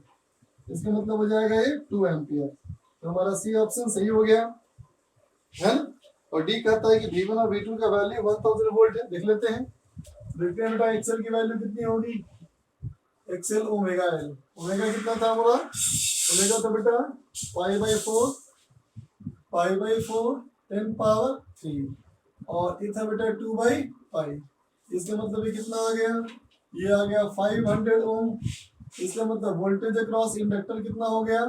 इसका मतलब हो जाएगा ये 2 एम्पियर, तो हमारा सी ऑप्शन सही हो गया, है ना। और डी कहता है कि V1 और V2 का वैल्यू 1000 वोल्ट है, देख लेते हैं, देखते हैं बेटा एक्सएल की वैल्यू कितनी होगी, एक्सएल ओमेगा एल, ओमेगा कितना था हमारा, ओमेगा तो बेटा पाई बाई 4 10 पावर 3, और ये था बेटा 2 बाई पाई, इसका मतलब ये कितना आ गया, ये आ गया 500 ओम, इसका मतलब वोल्टेज अक्रॉस इंडक्टर कितना हो गया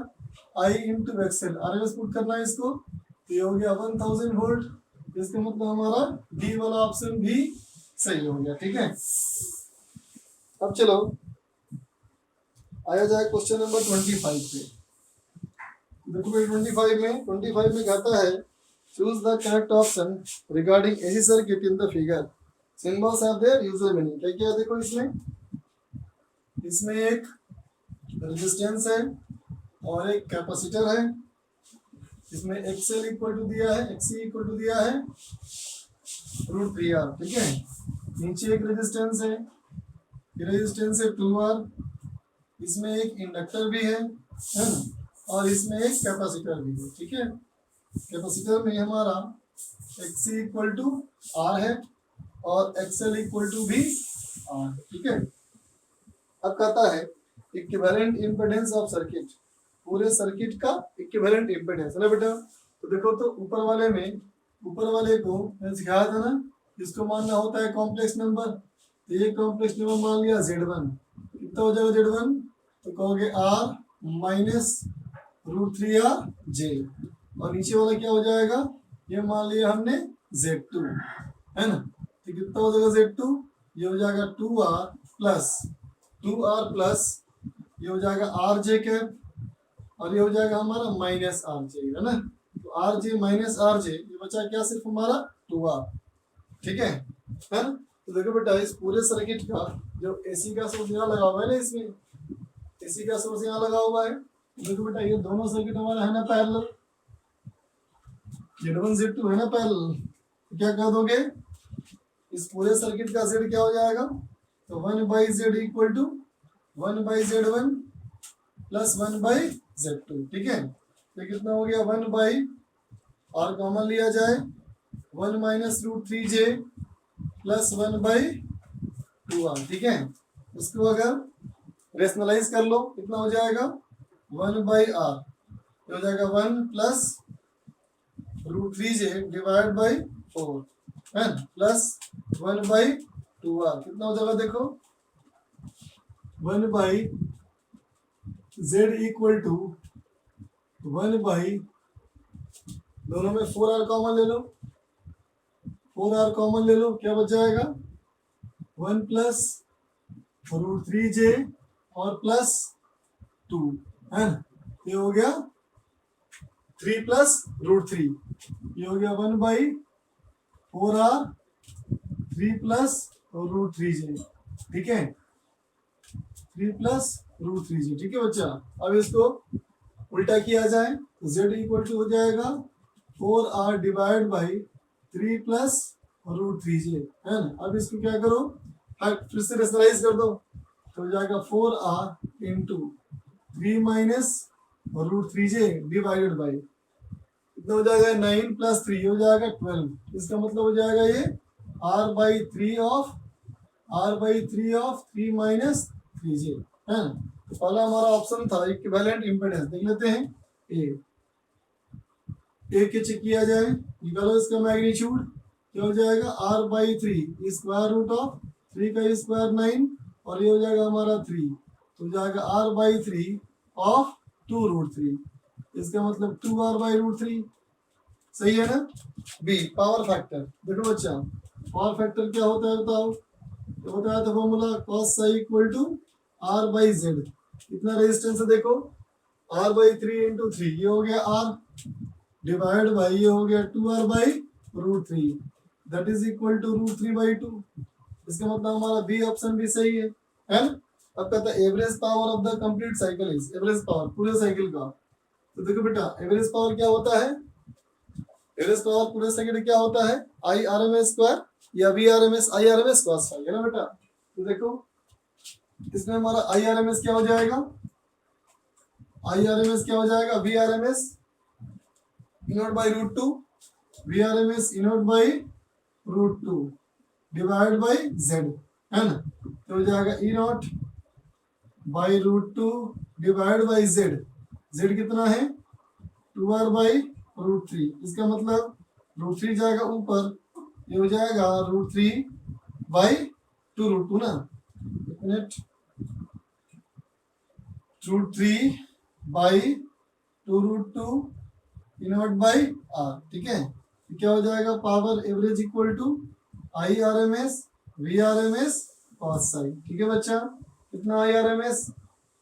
आई इंटू एक्सएल, आरएमएस पुट करना है इसको, तो ये हो गया 1000 वोल्ट, इसका मतलब हमारा डी वाला ऑप्शन भी सही हो गया, ठीक है। अब चलो आया जाए क्वेश्चन नंबर 25 पे, देखो भाई 25 में कहता है choose the correct option regarding AC circuit in the figure, symbols have their usual meaning, क्या क्या देखो इसमें एक रेजिस्टेंस है और एक कैपेसिटर है, इसमें एक्सएल इक्वल टू दिया है, एक्सी इक्वल टू दिया है √3R, ठीक है। नीचे एक रेजिस्टेंस है, ये रेजिस्टेंस है 2R, इसमें एक इंडक्टर भी है ना, और इसमें एक कैपेसिटर भी है, ठीक है। कैपेसिटर में हमारा एक्सी इक्वल टू R है और एक्सएल इक्वल टू भी R, ठीक है। अब कहता है इक्विवेलेंट इंपेडेंस ऑफ सर्किट, पूरे सर्किट का इक्विवेलेंट इंपेडेंस है ना बेटा, तो देखो तो ऊपर वाले को मैंने सिखाया था ना, इसको मानना होता है कॉम्प्लेक्स नंबर, तो ये कॉम्प्लेक्स नंबर मान लिया Z1, कितना हो जाएगा Z1, तो कहोगे R माइनस √3R J, और नीचे वाला क्या हो जाएगा, ये मान लिया हमने Z2, है ना, तो कितना हो जाएगा Z2, ये हो जाएगा 2R प्लस ये हो जाएगा RJ कैप, और ये हो जाएगा हमारा माइनस RJ, है ना, तो RJ माइनस RJ, ये बचा क्या सिर्फ हमारा 2R, ठीक है ना। तो देखो बेटा इस पूरे सर्किट का जो एसी का सोर्स यहाँ लगा हुआ है ना, इसमें एसी का सोर्स यहाँ लगा हुआ है, देखो बेटा ये दोनों सर्किट हमारा है ना पैरेलल, Z1 Z2 है ना पैरेलल, तो क्या कह दोगे इस पूरे सर्किट का Z क्या हो जाएगा, तो 1/Z equal to 1/Z1 plus 1/Z2, ठीक है। तो कितना हो गया 1/R कॉमन लिया जाए 1 माइनस √3J प्लस 1/2R, ठीक है। उसको अगर रेशनलाइज कर लो कितना हो जाएगा 1/R, हो जाएगा 1 प्लस √3J डिवाइड बाई 4 है प्लस 1/2R, कितना हो जाएगा देखो 1/Z इक्वल टू 1/, दोनों में 4R कॉमन ले लो, 4R कॉमन ले लो, क्या बच जाएगा 1 प्लस √3J और प्लस 2, है ना, ये हो गया 3 प्लस √3, ये हो गया 1/4R 3 प्लस √3J, ठीक है, 3 प्लस √3J, ठीक है बच्चा। अब इसको उल्टा किया जाए तो Z इक्वल टू हो जाएगा 4r divide by 3 plus root 3j, है ना। अब इसको क्या करो, फिर से रेशनलाइज कर दो, तो हो जाएगा 4r into 3 minus root 3j divided by कितना हो जाएगा 9 प्लस 3 हो जाएगा 12। इसका मतलब हो जाएगा ये r by 3 of 3 minus 3j, है ना। तो पहला हमारा ऑप्शन था इक्विवेलेंट इंपेडेंस, देख लेते हैं ए के चेक किया जाए, निकालो इसका मैग्नीट्यूड, क्या हो जाएगा r by 3 square root of 3 का स्क्वायर 9 और ये हो जाएगा हमारा 3, तो हो जाएगा r बाई 3 ऑफ 2 रूट 3, इसका मतलब 2r बाई रूट 3, सही है ना। बी पावर फैक्टर, देखो बच्चा पावर फैक्टर क्या होता है बताओ, तो बताया था formula cos psi equal to r by Z, कितना रेजिस्टेंस है देखो r बाई 3 इंटू 3, ये हो गया r डिवाइड बाई ये हो गया 2r by root 3 that is equal to root 3 by 2, इसका मतलब हमारा बी ऑप्शन भी सही है ना। अब कहता है average power of the complete cycle is, average power पूरे साइकिल का, तो देखो बेटा एवरेज पावर क्या होता है, एवरेज पावर पूरे साइकिल क्या होता है I R M S square या V R M S I R M S cos phi, है ना बेटा। तो देखो इसमें हमारा आई आर एम एस क्या हो जाएगा, आई आर एम एस क्या हो जाएगा V R M S E naught by root 2, V R M S E naught by root 2 divide by Z, है ना। तो हो जाएगा E naught by root 2 divide by Z, Z कितना है 2r बाई रूट 3, इसका मतलब रूट 3 जाएगा ऊपर, ये हो जाएगा रूट 3 बाई 2 रूट 2 ना, minute root 3 by 2 root 2 invert by r, ठीक है। तो क्या हो जाएगा power average equal to I R M S V R M S cos psi, ठीक है बच्चा। कितना आई आर एम एस,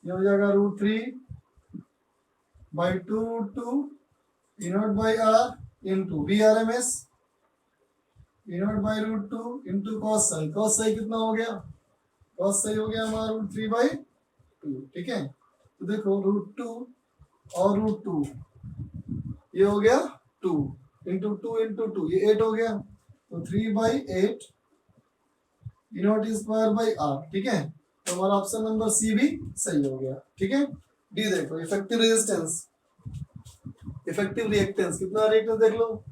ये हो जाएगा root 3 by 2 root 2 invert by r into V R M S invert by root 2 into cos psi, cos psi कितना हो गया, कॉस साई हो गया हमारा रूट 3 बाई 2, ठीक है। तो देखो रूट 2 और रूट 2 ये हो गया 2 इंटू 2 ये 8 हो गया, तो 3 by 8 invert square by r, ठीक है। तो हमारा ऑप्शन नंबर सी भी सही हो गया, ठीक है। डी देखो इफेक्टिव रेजिस्टेंस, इफेक्टिव रिएक्टेंस, कितना रिएक्टेंस देख लो,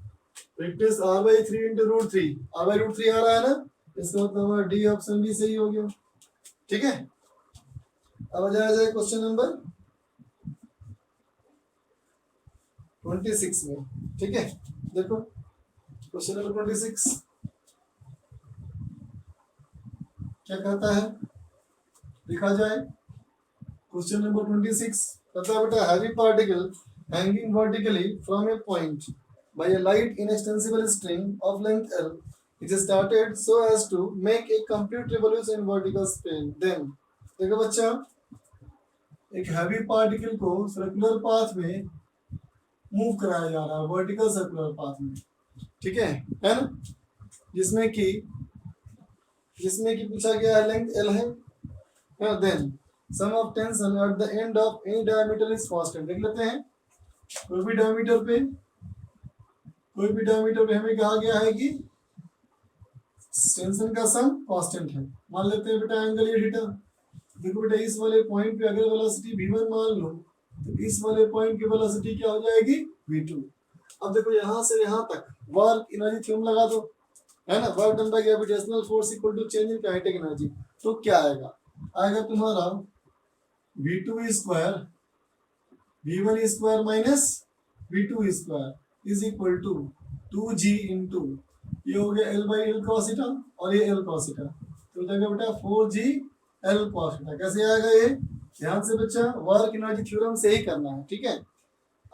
reactance r by 3 into root 3, r by root 3 आ रहा है ना, इसका मतलब हमारा डी ऑप्शन भी सही हो गया, ठीक है। अब आ जाए क्वेश्चन नंबर 26 में, ठीक है। देखो क्वेश्चन नंबर 26 क्या कहता है, लिखा जाए क्वेश्चन नंबर 26 कहता है बेटा heavy particle hanging vertically from A point by a light inextensible string of length L, it is started so as to make a complete revolution in vertical spin. Then देखो बच्चा एक heavy particle को circular path में move कराया जा रहा है, vertical circular path में, ठीक है ना। जिसमें कि पूछा गया है लेंथ L है ना। Then sum of tension at the end of any diameter is constant, देख लेते हैं कोई भी डायमीटर पे हमें कहा गया है कि टेंशन का सम कांस्टेंट है। मान लेते हैं बेटा एंगल ये थीटा, देखो बेटा इस वाले पॉइंट पे अगर वेलोसिटी v1 मान लो तो इस वाले पॉइंट की वेलोसिटी क्या हो जाएगी v2। अब देखो यहाँ से यहाँ तक वर्क एनर्जी थ्योरम लगा दो, है ना, work done by gravitational force equal to change in kinetic energy, तो क्या आएगा तुम्हारा v2 square v1 square minus v2 square is equal to 2g into ये हो गया l by L cos theta और ये l कॉस थीटा, तो हो जाएगा बेटा 4g l कॉस थीटा। कैसे आएगा ये, ध्यान से बच्चा वर्क एनर्जी थ्योरम से ही करना है, ठीक है।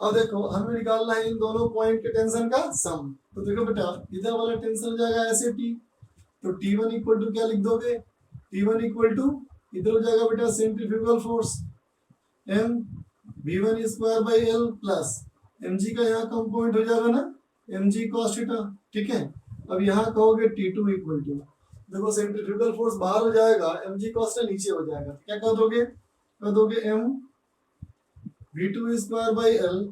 अब देखो हमें निकालना है इन दोनों पॉइंट के टेंशन का सम, तो देखो बेटा इधर वाला टेंशन हो जाएगा ऐसे t, तो t1 इक्वल टू क्या लिख दोगे, t1 इक्वल टू इधर हो जाएगा बेटा centrifugal force m v1 square by l plus mg का यहाँ कंपोनेंट हो जाएगा ना mg cos थीटा, ठीक है। अब यहाँ कहोगे t2 इक्वल टू, देखो सेंट्रीफ्यूगल फोर्स बाहर हो जाएगा, mg cos थीटा नीचे हो जाएगा, क्या कह दोगे m v2 square by l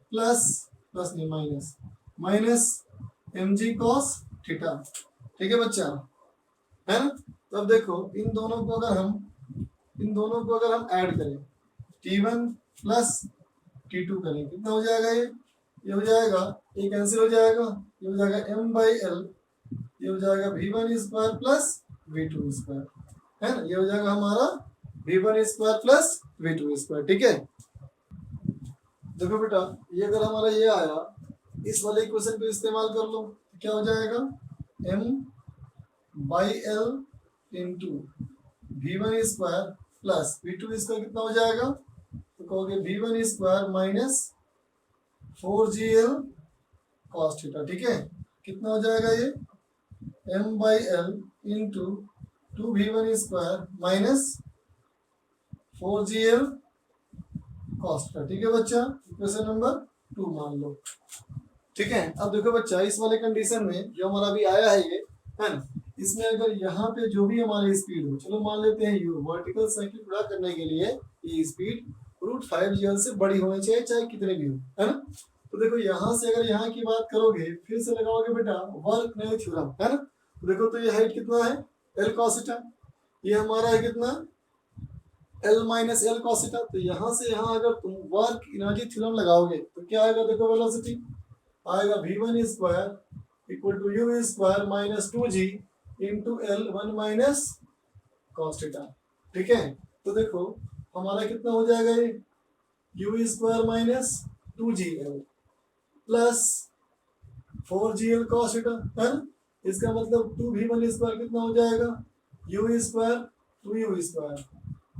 plus नहीं minus minus mg cos theta. ठीक है बच्चा, है ना। तो अब देखो इन दोनों को अगर हम ऐड करें, t1 प्लस t2 करें, कितना हो जाएगा ये हो जाएगा, ये कैंसिल हो जाएगा, ये हो जाएगा m/l, ये हो जाएगा v1 square plus v2 square, है ना। ये हो जाएगा हमारा v1 square plus v2 square. ठीक है, देखो बेटा ये अगर हमारा ये आया, इस वाले इक्वेशन को इस्तेमाल कर लो, तो क्या हो जाएगा m/l into v1 square plus v2 square, कितना हो जाएगा, तो कहोगे v1 square minus 4gl cos theta. ठीक है, कितना हो जाएगा ये m/l into 2v1 square minus 4gl cos theta. ठीक है बच्चा, इक्वेशन नंबर 2 मान लो। ठीक है, अब देखो बच्चा इस वाले कंडीशन में जो हमारा अभी आया है ये, है ना, इसमें अगर यहाँ पे जो भी हमारी स्पीड हो, चलो मान लेते हैं u, वर्टिकल सर्किल पूरा करने के लिए ये स्पीड √5gl से बड़ी होनी चाहिए, चाहे कितने भी हो, है ना। तो देखो यहाँ से अगर यहाँ की बात करोगे, फिर से लगाओगे बेटा वर्क-नेल थ्योरम, है ना। तो देखो तो ये हाइट कितना है l cos थीटा, ये हमारा है कितना l minus l cos theta. तो यहाँ से यहाँ अगर तुम वर्क एनर्जी थ्योरम लगाओगे तो क्या आएगा, देखो वेलोसिटी आएगा v1 square equal to u square minus 2g into l1 minus cos theta. ठीक है, तो देखो हमारा कितना हो जाएगा ये u square minus 2gl plus 4gl cos theta, है ना। इसका मतलब 2v1 स्क्वायर कितना हो जाएगा u square 2u square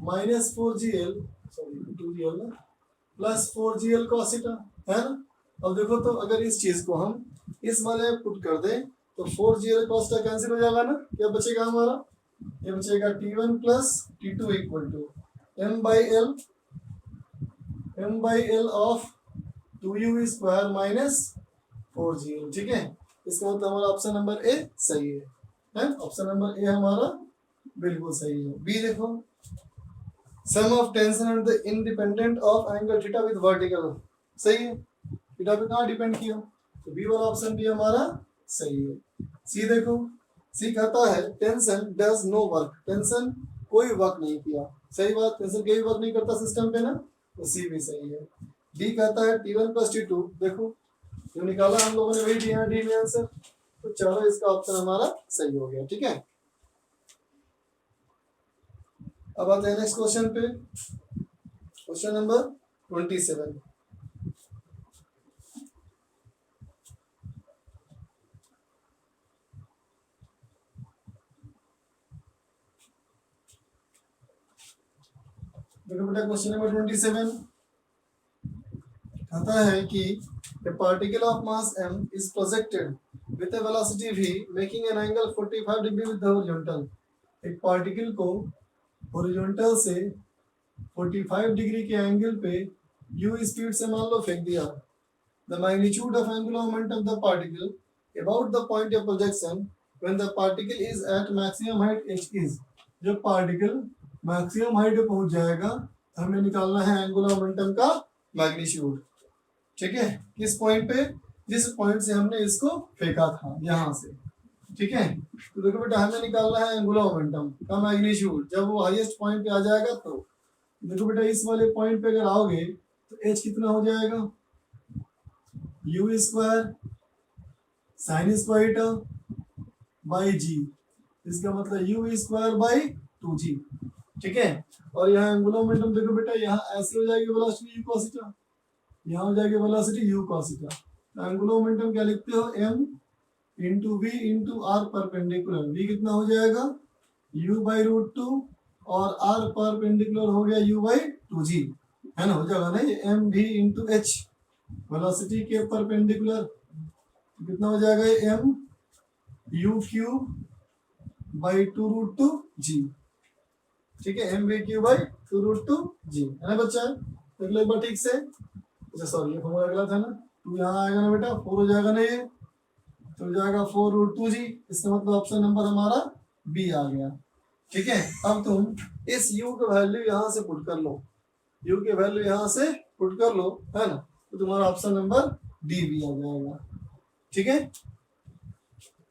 minus 4gl, sorry 2gl ना, प्लस 4gl cos थीटा, है ना। अब देखो तो अगर इस चीज को हम इस वाले में पुट कर दें तो 4gl cos थीटा कैंसिल हो जाएगा ना, क्या बचेगा हमारा, ये बचेगा t1 plus t2 equal to m/l of 2u square minus 4gl। ठीक है, इसका मतलब हमारा ऑप्शन नंबर ए सही है, ऑप्शन नंबर ए हमारा बिल्कुल सही है। बी देखो, sum of tension and the independent of angle theta with vertical, सही है। थीटा पे कहाँ डिपेंड किया, तो बी वाला ऑप्शन भी हमारा सही है। सी देखो, सी कहता है tension does no work, tension कोई वर्क नहीं किया, सही बात, टेंशन कोई वर्क नहीं करता सिस्टम पे ना, तो सी भी सही है। डी कहता है t1 प्लस t2, देखो जो निकाला हम लोगों ने वही दिया है डी में आंसर, तो चलो इसका ऑप्शन हमारा सही हो गया। ठीक है, अब आते हैं नेक्स्ट क्वेश्चन पे, क्वेश्चन नंबर 27। देखो बेटा क्वेश्चन नंबर 27 कहता है कि a particle of mass m is projected with a velocity v making an angle 45 degree with the horizontal। एक पार्टिकल को हॉरिजॉन्टल से 45 डिग्री के एंगल पे u स्पीड से मान लो फेंक दिया। The magnitude of angular momentum of the particle about the point of projection when the particle is at maximum height h is। जब पार्टिकल मैक्सिमम हाइट पे पहुंच जाएगा तो हमें निकालना है एंगुलर मोमेंटम का मैग्नीट्यूड। ठीक है, किस पॉइंट पे, जिस पॉइंट से हमने इसको फेंका था यहाँ से। ठीक है, तो देखो बेटा हमें निकालना है एंगुलर मोमेंटम का मैग्नीट्यूड जब वो हाईएस्ट पॉइंट पे आ जाएगा। तो देखो बेटा इस वाले पॉइंट पे अगर आओगे तो एच कितना हो जाएगा, U square sine square by G, इसका मतलब यू स्क्वायर बाई 2g। ठीक है, और यहाँ एंगुलर मोमेंटम देखो बेटा यहाँ ऐसे हो जाएगी वेलोसिटी u cos थीटा, यहाँ हो जाएगी वेलोसिटी u cos थीटा। तो एंगुलर मोमेंटम क्या लिखते हो, m into V into R perpendicular, v कितना हो जाएगा u बाई √2 और r परपेंडिकुलर हो गया u बाई 2g, है ना, हो जाएगा ना ये m v into h velocity के परपेंडिकुलर, कितना हो जाएगा ये m u cube by 2√2g। ठीक है, M we Q by 2√2g, है ना बच्चा, देख लो एक बार ठीक से। अच्छा सॉरी ये फॉर्मूला गलत है ना, 2 यहाँ आएगा ना बेटा, 4 हो जाएगा ना, ये तो हो जाएगा 4√2g, इसका मतलब ऑप्शन नंबर हमारा बी आ गया। ठीक है, अब तुम इस u का वैल्यू यहाँ से पुट कर लो, u के वैल्यू यहाँ से पुट कर लो, है ना, तो तुम्हारा ऑप्शन नंबर डी भी आ जाएगा। ठीक है।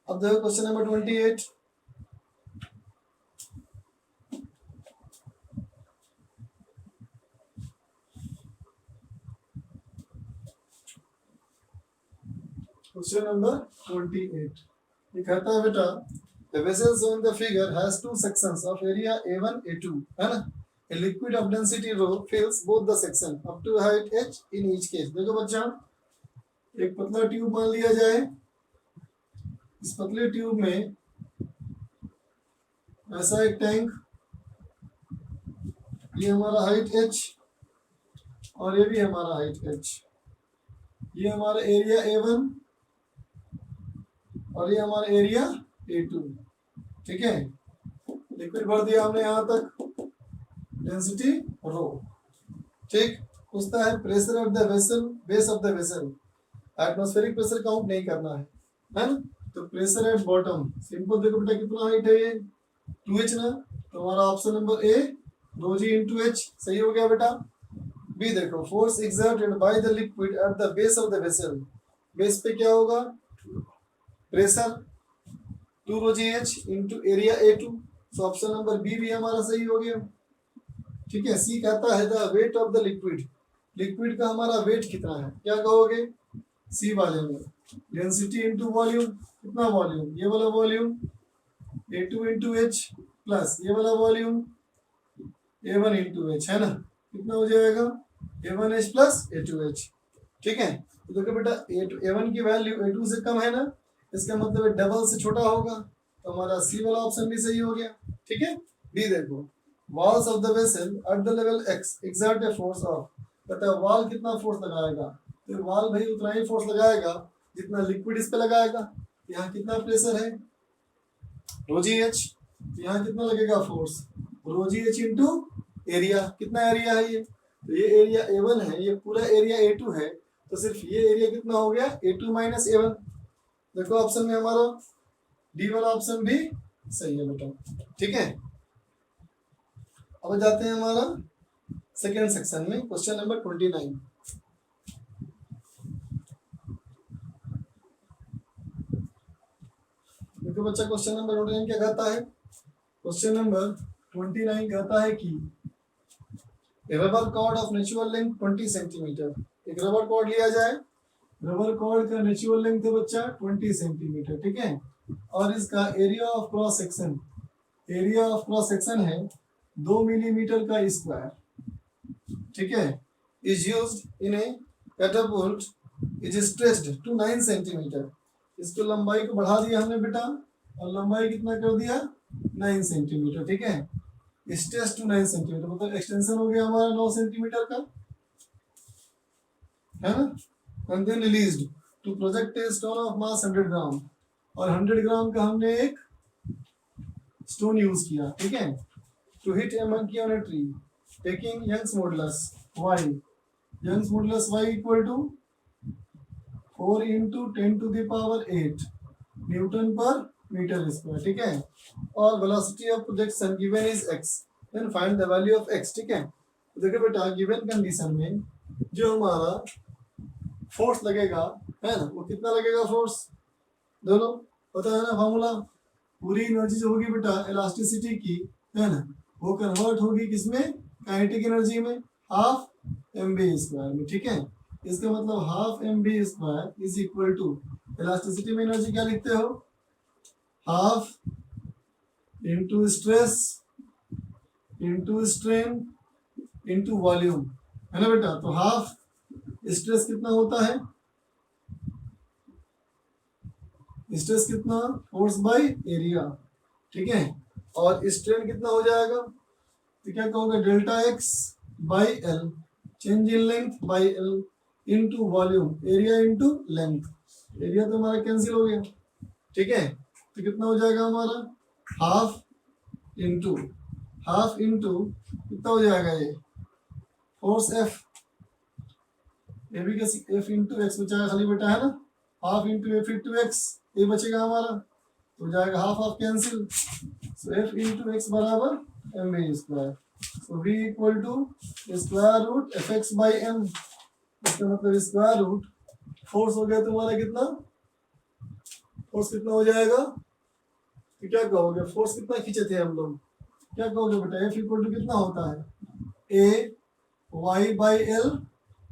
अब देखो क्वेश्चन नंबर 28। क्वेश्चन नंबर 28 ये कहता है बेटा the vessel shown in the figure has two sections of area A1 A2 है ना। A liquid of density rho fills both the section up to height h in each case। देखो बच्चा एक पतला ट्यूब मान लिया जाए, इस पतले ट्यूब में ऐसा एक टैंक, ये हमारा हाइट h और ये भी हमारा हाइट h, ये हमारा एरिया A1 और ये हमारा एरिया A2। ठीक है, लिक्विड भर दिया हमने यहां तक, डेंसिटी रो। ठीक, पूछता है pressure at the vessel, base of the vessel. Atmospheric pressure count नहीं करना है ना। तो प्रेशर एट बॉटम सिंपल, देखो बेटा कितना हाइट है ये 2h ना, तो हमारा option number A rho G into H सही हो गया बेटा। बी देखो force exerted by the liquid at the base of the vessel, base पे क्या होगा pressure 2 rho G H into area A2। So option number B भी हमारा सही हो गया। ठीक है, सी कहता है the weight of the liquid, liquid का हमारा वेट कितना है, क्या कहोगे सी वाले में डेंसिटी इंटू वॉल्यूम, कितना वॉल्यूम, ये वाला volume A2 into H plus ये वाला वॉल्यूम A1 इंटू एच है ना, कितना हो जाएगा A1H प्लस A2H। ठीक है, तो देखो बेटा A1 की वैल्यू A2 से कम है ना, इसका मतलब डबल से छोटा होगा, तो हमारा सी वाला ऑप्शन भी सही हो गया। ठीक है, डी देखो walls of the vessel at the level x exert a force of, पता है वॉल कितना फोर्स लगाएगा, तो वॉल भाई उतना ही फोर्स लगाएगा जितना लिक्विड इस पे लगाएगा। यहाँ कितना प्रेशर है रो जी एच, यहाँ कितना लगेगा फोर्स रो जी एच इंटू एरिया, कितना एरिया है ये, तो ये एरिया A1 है, ये पूरा एरिया A2 है, तो सिर्फ ये एरिया कितना हो गया A2 माइनस A1। देखो ऑप्शन में हमारा डी वाला ऑप्शन भी सही है बेटा। ठीक है, अब जाते हैं हमारा सेकेंड सेक्शन में, क्वेश्चन नंबर 29। देखो बच्चा क्वेश्चन नंबर 29 क्या कहता है, क्वेश्चन नंबर 29 कहता है कि rubber cord of natural length 20 centimetre, एक रबर कॉर्ड लिया जाए, रबर कॉर्ड का नेचुरल लेंथ है बच्चा 20 सेंटीमीटर। ठीक है, और इसका area of cross section, area of cross section है 2 मिलीमीटर का स्क्वायर। ठीक है, is used in a catapult, is stretched to 9 centimetre. इसको लंबाई को बढ़ा दिया हमने बेटा, और लंबाई कितना कर दिया 9 सेंटीमीटर। ठीक है, स्ट्रेच टू 9 सेंटीमीटर मतलब एक्सटेंशन हो गया हमारा 9 सेंटीमीटर का, है ना। And then released to project a stone of mass 100 ग्राम, और 100 ग्राम का हमने एक स्टोन यूज किया। ठीक है, to hit a monkey on a tree taking Young's modulus y, Young's modulus y equal to 4 into 10 to the power 8 newton पर metre square. ठीक है, और velocity of projection given is x, then find the value of x। ठीक है, तो देखो बेटा given condition में जो हमारा फोर्स लगेगा है ना, वो कितना लगेगा फोर्स, दोनों पता है ना फॉर्मूला, पूरी एनर्जी जो होगी बेटा इलास्टिसिटी की है ना, वो कन्वर्ट होगी किसमें काइनेटिक एनर्जी में, हाफ mv स्क्वायर में। ठीक है, इसका मतलब half mv square is equal to elasticity में एनर्जी क्या लिखते हो, half into stress into strain into volume, है ना बेटा। तो हाफ स्ट्रेस कितना होता है, स्ट्रेस कितना फोर्स बाय एरिया। ठीक है, और स्ट्रेन कितना हो जाएगा, तो क्या कहोगे delta x by L, change in length by L into volume, area into length, area तो हमारा कैंसिल हो गया। ठीक है, तो कितना हो जाएगा हमारा हाफ इंटू कितना हो जाएगा ये फोर्स F, ये भी कैसे F इंटू एक्स बचाएगा खाली बेटा है ना, half into F into x ये बचेगा हमारा, तो जाएगा half of cancel, so F into x बराबर mv square, so v equal to square root F x by m, इसका मतलब स्क्वायर रूट फोर्स हो गया तुम्हारा कितना फोर्स कितना हो जाएगा, तो क्या कहोगे, फोर्स कितना खींचे थे हम लोग, क्या कहोगे बेटा, एफ इक्वल टू कितना होता है, A Y by L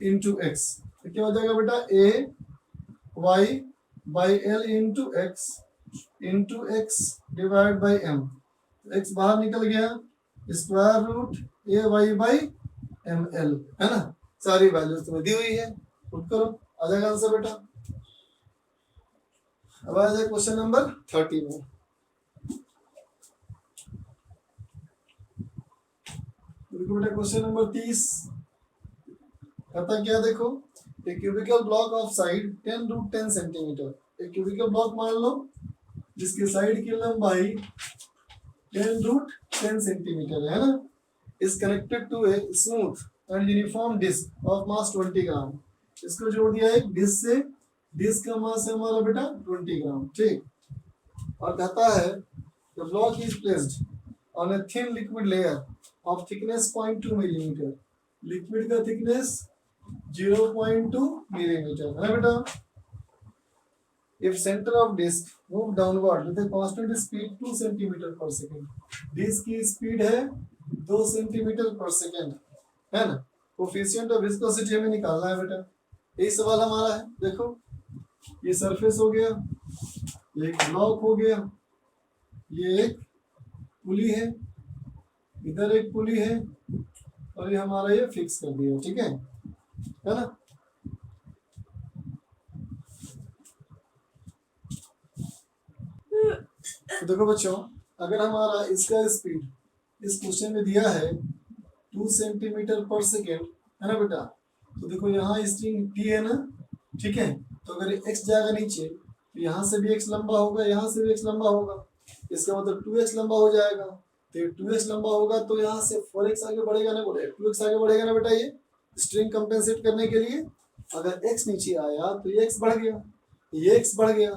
into X. तो क्या हो जाएगा बेटा, A Y by L into X divide by M. X बाहर निकल गया, square root A Y by M L, है ना। सारी वैल्यूज तुम्हें दी हुई है, पुट करो, आ जाएगा आंसर बेटा। अब आ जाए क्वेश्चन नंबर 30 में। देखो बेटा क्वेश्चन नंबर 30 कहता क्या, देखो a cubical block of side 10 root 10 centimetre. एक क्यूबिकल ब्लॉक मान लो जिसकी साइड की लंबाई 10 रूट 10 सेंटीमीटर है ना, is connected to a smooth and uniform disc of mass 20 gram. इसको जोड़ दिया एक डिस्क से, डिस्क का मास है हमारा बेटा 20 ग्राम, ठीक। और कहता है the block is placed on a thin liquid layer of thickness 0.2 millimetre. Liquid का थिकनेस 0.2 मिलीमीटर है बेटा। If center of disk move downward with a constant speed 2 centimetre पर सेकेंड, डिस्क की स्पीड है 2 सेंटीमीटर पर सेकेंड, है ना। Coefficient of viscosity हमें निकालना है बेटा, यही सवाल हमारा है। देखो ये सरफेस हो गया, ये एक ब्लॉक हो गया, ये एक पुली है, इधर एक पुली है, और ये हमारा ये फिक्स कर दिया, ठीक है ना। तो देखो बच्चों, अगर हमारा इसका स्पीड इस क्वेश्चन में दिया है 2 सेंटीमीटर पर सेकेंड, है ना बेटा, तो देखो यहाँ स्ट्रिंग टी है ना, ठीक है। तो अगर x जाएगा नीचे तो यहाँ से भी x लंबा होगा, यहाँ से भी x लंबा होगा, इसका मतलब 2x लंबा हो जाएगा। तो 2x लंबा होगा तो यहाँ से 4x आगे बढ़ेगा ना, बोले 2x आगे बढ़ेगा ना बेटा। ये स्ट्रिंग कंपेंसेट करने के लिए अगर x नीचे आया तो ये x बढ़ गया, ये x बढ़ गया,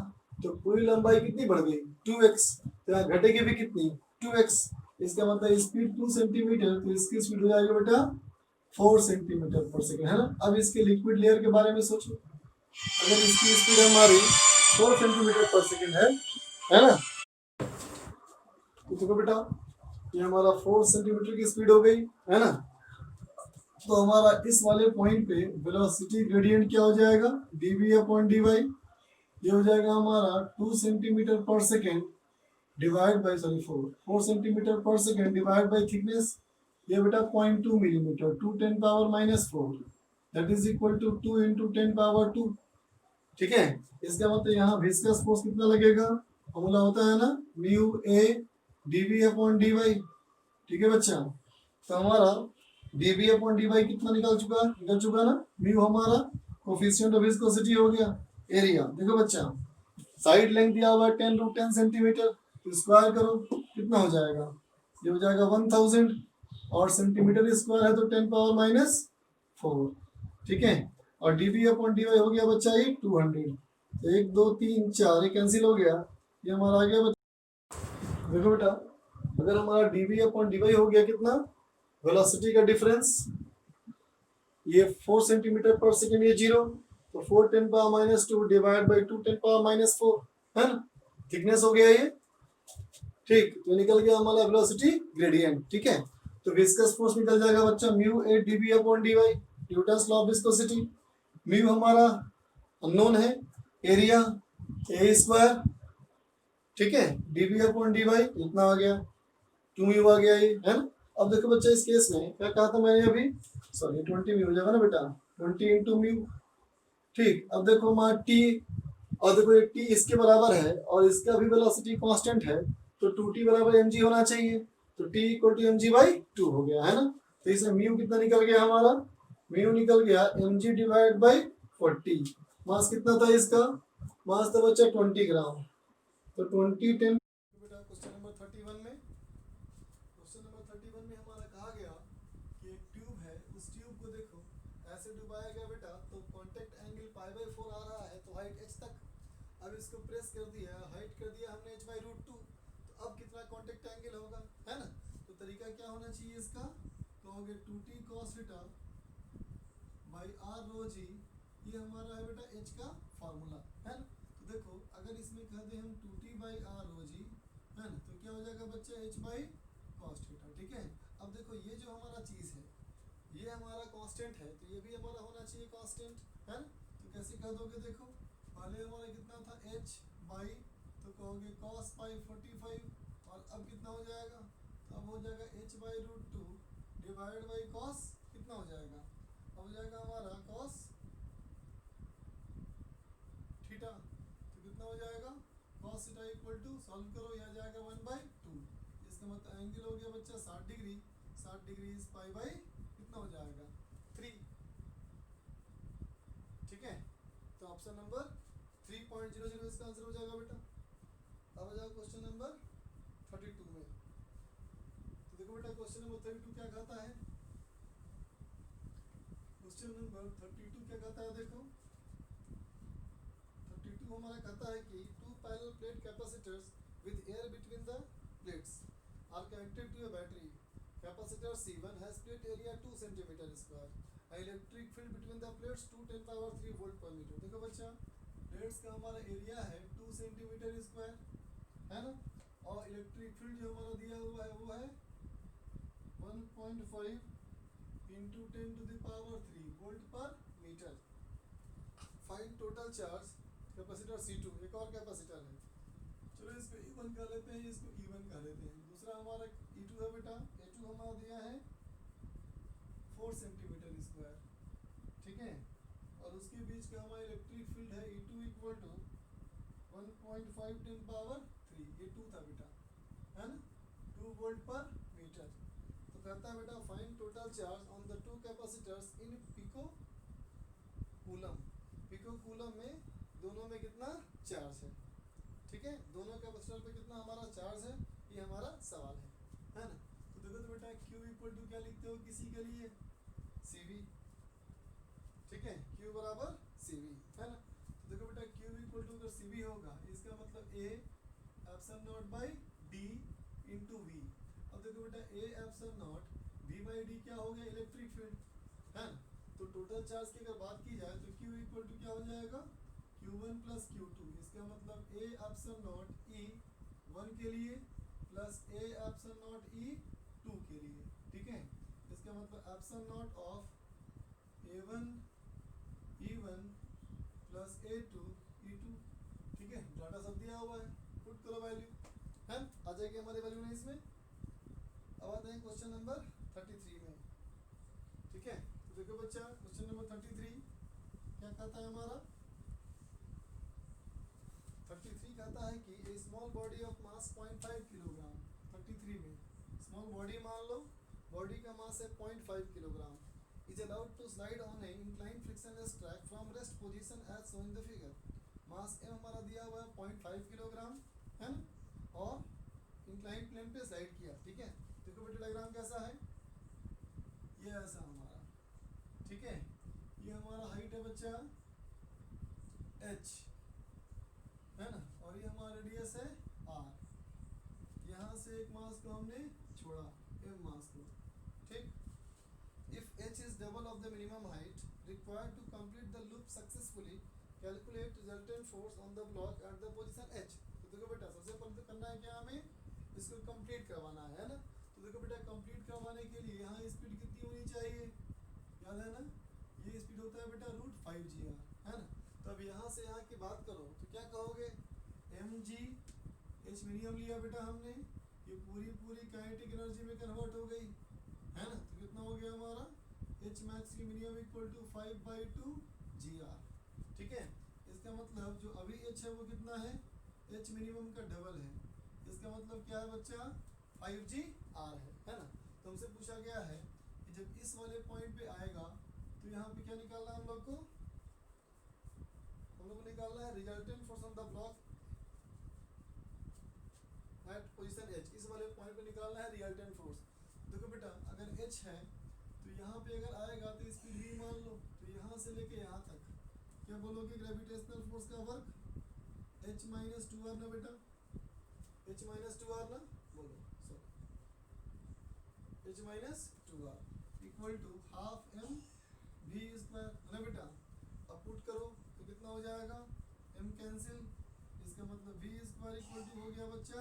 तो पूरी लंबाई कितनी बढ़ गई 2x, तो यहाँ घटेगी भी कितनी 2x। इसका मतलब स्पीड 2 सेंटीमीटर, तो इसकी स्पीड हो जाएगी बेटा 4 सेंटीमीटर पर सेकेंड, है ना। अब इसके लिक्विड लेयर के बारे में सोचो, अगर इसकी स्पीड हमारी 4 सेंटीमीटर पर सेकेंड है ना, तो देखो बेटा ये हमारा 4 सेंटीमीटर की स्पीड हो गई, है ना। तो हमारा इस वाले पॉइंट पे वेलोसिटी ग्रेडियंट क्या हो जाएगा, dv अपॉन dy। ये हो जाएगा हमारा 2 सेंटीमीटर पर सेकेंड डिवाइड बाई 4 सेंटीमीटर पर सेकेंड डिवाइड बाई थिकनेस, ये बेटा 0.2 millimetre, 2 10 power -4, that is equal to 2 into 10 power 2, ठीक है। इसका मतलब यहाँ विस्कस फोर्स कितना लगेगा, फॉर्मूला होता है ना mu A dv upon dy, ठीक है बच्चा। तो हमारा dv अपॉन dy कितना निकल चुका ना, म्यू हमारा कोफिशिएंट ऑफ विस्कोसिटी हो गया, एरिया देखो बच्चा साइड लेंथ दिया हुआ है 10 रूट 10 सेंटीमीटर, तो स्क्वायर करो कितना हो जाएगा, ये हो जाएगा 1000, और सेंटीमीटर स्क्वायर है तो 10 पावर -4, ठीक है। और dv अपॉन dy हो गया बच्चा ये 200, तो 1 2 3 4 ये कैंसिल हो गया, ये हमारा आ गया बच्चा। देखो बेटा अगर हमारा dv अपॉन dy हो गया कितना, वेलोसिटी का डिफरेंस ये 4 सेंटीमीटर पर सेकेंड, ये 0, तो 4 10 पावर -2 डिवाइड बाई 2 10 पावर -4, है ना। थिकनेस हो गया ये, ठीक, तो निकल गया हमारा वेलोसिटी ग्रेडियंट, ठीक है। तो विस्कस फोर्स निकल जाएगा बच्चा mu A dv upon dy, Newton's law of viscosity. Mu हमारा अननोन है, एरिया ए स्क्वायर, ठीक है, dv अपॉन dy इतना आ गया, 2 म्यू आ गया ये, है ना। अब देखो बच्चा इस केस में क्या कहा था मैंने अभी, सॉरी 20 म्यू हो जाएगा ना बेटा, 20 इंटू म्यू, ठीक। अब देखो हमारा टी, और देखो ये टी इसके बराबर है और इसका भी वेलोसिटी कांस्टेंट है, तो 2t बराबर mg होना चाहिए, तो t equal to mg by 2 हो गया, है ना। तो इसमें म्यू कितना निकल गया हमारा, म्यू निकल गया mg डिवाइड बाई 40। मास कितना था इसका, मास था बच्चा 20 ग्राम, तो 20 10। बेटा क्वेश्चन नंबर 31 में, क्वेश्चन नंबर 31 में हमारा कहा गया कि एक ट्यूब है, उस ट्यूब को देखो ऐसे डुबाया गया बेटा, तो कांटेक्ट एंगल π/4 आ रहा है, तो हाइट h तक। अब इसको प्रेस कर दिया, हाइट कर दिया हमने h/√2, तो अब कितना कांटेक्ट एंगल होगा, है ना। तो तरीका क्या होना चाहिए इसका, कहोगे 2t cos theta by r rho g, ये हमारा है बेटा h का फार्मूला, है ना। तो देखो अगर इसमें कह दें हम 2t/r रो जी, है ना, तो क्या हो जाएगा बच्चे h/cos थीटा। ठीक है, अब देखो ये जो हमारा चीज़ है ये हमारा कांस्टेंट है, तो ये भी हमारा होना चाहिए कांस्टेंट, है ना। तो कैसे कह दोगे, देखो पहले हमारा कितना था h बाई, तो कहोगे cos पाई 45, और अब कितना हो जाएगा, तो अब हो जाएगा h/√2 डिवाइड बाई cos, कितना हो जाएगा, अब हो जाएगा हमारा cos थीटा। तो कितना हो जाएगा cos theta equal to, solve करो, यह जाएगा 1/2। इसका मतलब एंगल हो गया बच्चा 60 degree, 60 degree is pi by कितना हो जाएगा 3। ठीक है, तो ऑप्शन नंबर 3.00 इसका आंसर हो जाएगा बेटा। अब आ जाओ क्वेश्चन नंबर 32 में। तो देखो बेटा क्वेश्चन नंबर 32 क्या कहता है, क्वेश्चन नंबर 32 क्या कहता है, देखो 32 हमारा कहता है कि two parallel plate capacitors with air between the plates are connected to a battery. Capacitor C1 has plate area 2 centimeter square. Electric field between the plates 2 × 10⁻³ volt per meter. देखो बच्चा प्लेट्स का हमारा एरिया है 2 centimetre square, है ना, और electric field जो हमारा दिया हुआ है वो है 1.5 × 10⁻³ वोल्ट पर metre. Find total charge capacitor C2, एक और कैपेसिटर है, चलो इसको E1 कह लेते हैं, इसको E1 कह लेते हैं। दूसरा हमारा E2 है बेटा, A2 हमारा दिया है 4 सेंटीमीटर स्क्वायर। ठीक है, और उसके बीच का हमारा इलेक्ट्रिक फील्ड है E2 इक्वल टू 1.5 10⁻³ ये 2 था बेटा, है ना, 2 वोल्ट पर मीटर। तो कहता है बेटा find total charge on the two capacitors in pico coulomb. Pico coulomb में दोनों में कितना चार्ज है। ठीक है, दोनों कैपेसिटर पे कितना हमारा चार्ज है, ये हमारा सवाल है ना। तो देखो तो बेटा Q इक्वल टू क्या लिखते हो किसी के लिए, CV। ठीक है, Q बराबर CV, है ना। तो देखो बेटा Q इक्वल टू अगर CV होगा इसका मतलब A epsilon not by D into V। अब देखो बेटा A एप्सिलॉन नॉट V/D क्या हो गया, इलेक्ट्रिक फील्ड, है ना। तो टोटल चार्ज की अगर बात की जाए तो Q इक्वल टू क्या हो जाएगा Q1 प्लस Q2। इसका मतलब A एप्सिलॉन नॉट E1 के लिए plus A epsilon not E2 के लिए। ठीक है, इसका मतलब epsilon not of A1 E1 plus A2 E2। ठीक है, डाटा सब दिया हुआ है, पुट करो वैल्यू, है आ जाएगी हमारी वैल्यू नहीं इसमें। अब आते हैं क्वेश्चन नंबर 33 में। ठीक है, तो देखो बच्चा क्वेश्चन नंबर 33 क्या कहता है हमारा, 33 कहता है कि a small body of mass 0.5 kilogram. 33 में स्मॉल बॉडी मान लो, बॉडी का मास है 0.5 kilogram, is allowed to slide on a incline frictionless track from rest position as shown in the figure. Mass m हमारा दिया हुआ है 0.5 किलोग्राम, है ना, और इंक्लाइन प्लेन पे स्लाइड किया। ठीक है, देखो बेटा डायग्राम कैसा है, ये ऐसा हमारा, ठीक है, ये हमारा हाइट है बच्चा h, है ना, और ये हमारा रेडियस है r। यहाँ से एक मास को हमने छोड़ा m मास को। ठीक, if h is double of the minimum height required to complete the loop successfully calculate resultant force on the block at the position h। तो देखो बेटा सबसे पहले तो करना है क्या, हमें इसको कंप्लीट करवाना है ना। तो देखो बेटा कंप्लीट करवाने के लिए यहाँ स्पीड कितनी होनी चाहिए, याद है ना, ये स्पीड होता है बेटा √5gr, है ना। तो अब यहाँ से यहाँ की बात करो तो क्या कहोगे, mg, h मिनिमम लिया बेटा हमने, ये पूरी काइनेटिक एनर्जी में कन्वर्ट हो गई, है ना। तो कितना हो गया हमारा h मैक्स की मिनिमम इक्वल टू 5/2 gr। ठीक है, इसका मतलब जो अभी h है वो कितना है, h मिनिमम का डबल है, इसका मतलब क्या है बच्चा 5gr है ना। तो हमसे पूछा गया है कि जब इस वाले पॉइंट पे आएगा तो यहाँ पे क्या निकालना है हम लोग को निकालना है resultant force on the block at position h। इस वाले पॉइंट पे निकालना है रिजल्टेंट फोर्स। देखो बेटा अगर h है तो यहाँ पे अगर आएगा तो स्पीड v मान लो, तो यहाँ से लेके यहाँ तक क्या बोलोगे, ग्रेविटेशनल फोर्स का वर्क h-2r ना बेटा, h-2r ना बोलो, sorry h-2r equal to half m v square, है ना बेटा। अब पुट करो तो कितना हो जाएगा, m कैंसिल, इसका मतलब वी स्क्वायर इक्वल टू हो गया बच्चा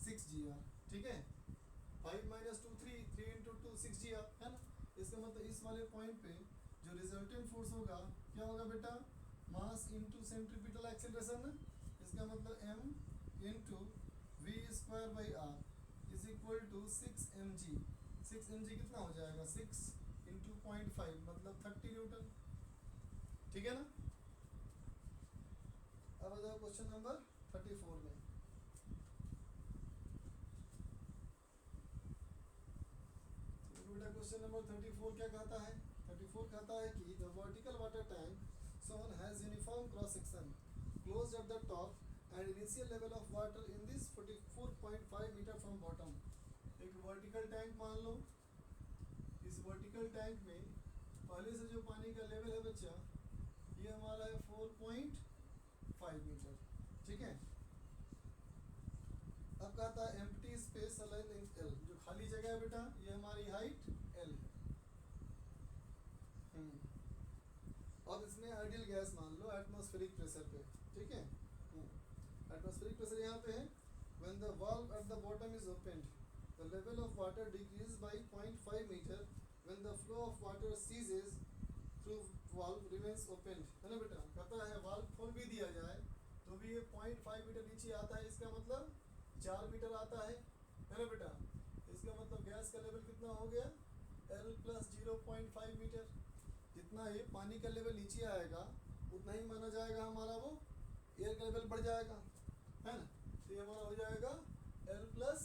6 GR, ठीक है। 5 माइनस 2 3, 3 इंटू 2 6 GR, है ना। इसका मतलब इस वाले पॉइंट पे जो रिजल्टेंट फोर्स होगा क्या होगा बेटा, मास इंटू सेंट्रीपिटल एक्सेलरेशन, इसका मतलब m into v square by r is equal to 6 mg। 6 mg कितना हो जाएगा, 6 इंटू 0.5 मतलब 30 न्यूटन, ठीक है ना। अब आ जाओ क्वेश्चन नंबर 34 में। तो बेटा क्वेश्चन नंबर 34 क्या कहता है, 34 कहता है कि the vertical water tank shown has uniform cross section closed at the top and initial level of water in this 44.5 meter from bottom। एक वर्टिकल टैंक मान लो, इस वर्टिकल टैंक में पहले से जो पानी का लेवल है बच्चा ये हमारा है 4.5 मीटर, ठीक है। अब कहता है एम्प्टी स्पेस लेंथ L, जो खाली जगह है बेटा ये हमारी हाइट L है। और इसमें आइडियल गैस मान लो एटमॉस्फेरिक प्रेशर पे, ठीक है। एटमॉस्फेरिक प्रेशर यहाँ पे है। When the valve at the bottom is opened the level of water decrease by 0.5 metre when the flow of water ceases through valve remains open, है ना बेटा। कहता है वाल्व खोल भी दिया जाए तो भी ये 0.5 मीटर नीचे आता है, इसका मतलब 4 मीटर आता है ना बेटा। इसका मतलब गैस का लेवल कितना हो गया, L प्लस 0.5 मीटर। जितना ही पानी का लेवल नीचे आएगा उतना ही माना जाएगा हमारा वो एयर का लेवल बढ़ जाएगा, है ना। तो ये हमारा हो जाएगा L प्लस,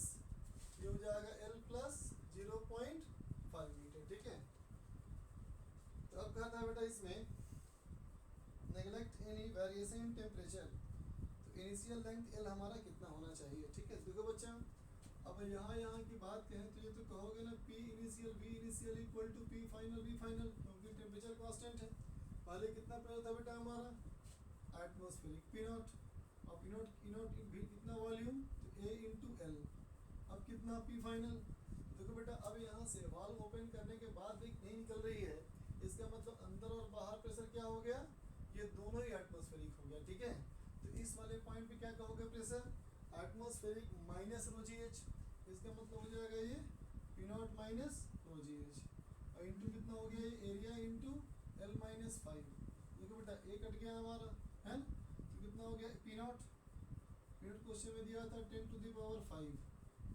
ये हो जाएगा L प्लस 0.5 मीटर, ठीक है। तो अब कहता है बेटा इसमें neglect any variation in temperature, तो इनिशियल लेंथ L हमारा कितना होना चाहिए, ठीक है। देखो बच्चा अब यहाँ की बात कहें तो ये तो कहोगे ना P initial V initial equal to P final V final, क्योंकि टेम्परेचर कांस्टेंट है। पहले कितना प्रेशर था बेटा हमारा एटमॉस्फेरिक P नॉट, और P नॉट कितना वॉल्यूम तो A इंटू L। अब कितना P फाइनल, देखो बेटा अब यहाँ से वाल्व ओपन करने के बाद भी नहीं निकल रही है, इसका मतलब अंदर और बाहर प्रेशर क्या हो गया, ये दोनों ही एटमॉस्फेरिक हो गया, ठीक है। तो इस वाले पॉइंट पे क्या कहोगे pressure atmospheric minus rho G H, इसका मतलब हो जाएगा ये P naught minus rho G H, और इंटू कितना हो गया ये एरिया इंटू L माइनस 5। देखो बेटा ए कट गया हमारा, है ना। तो कितना हो गया P नॉट क्वेश्चन में दिया था 10 to the power 5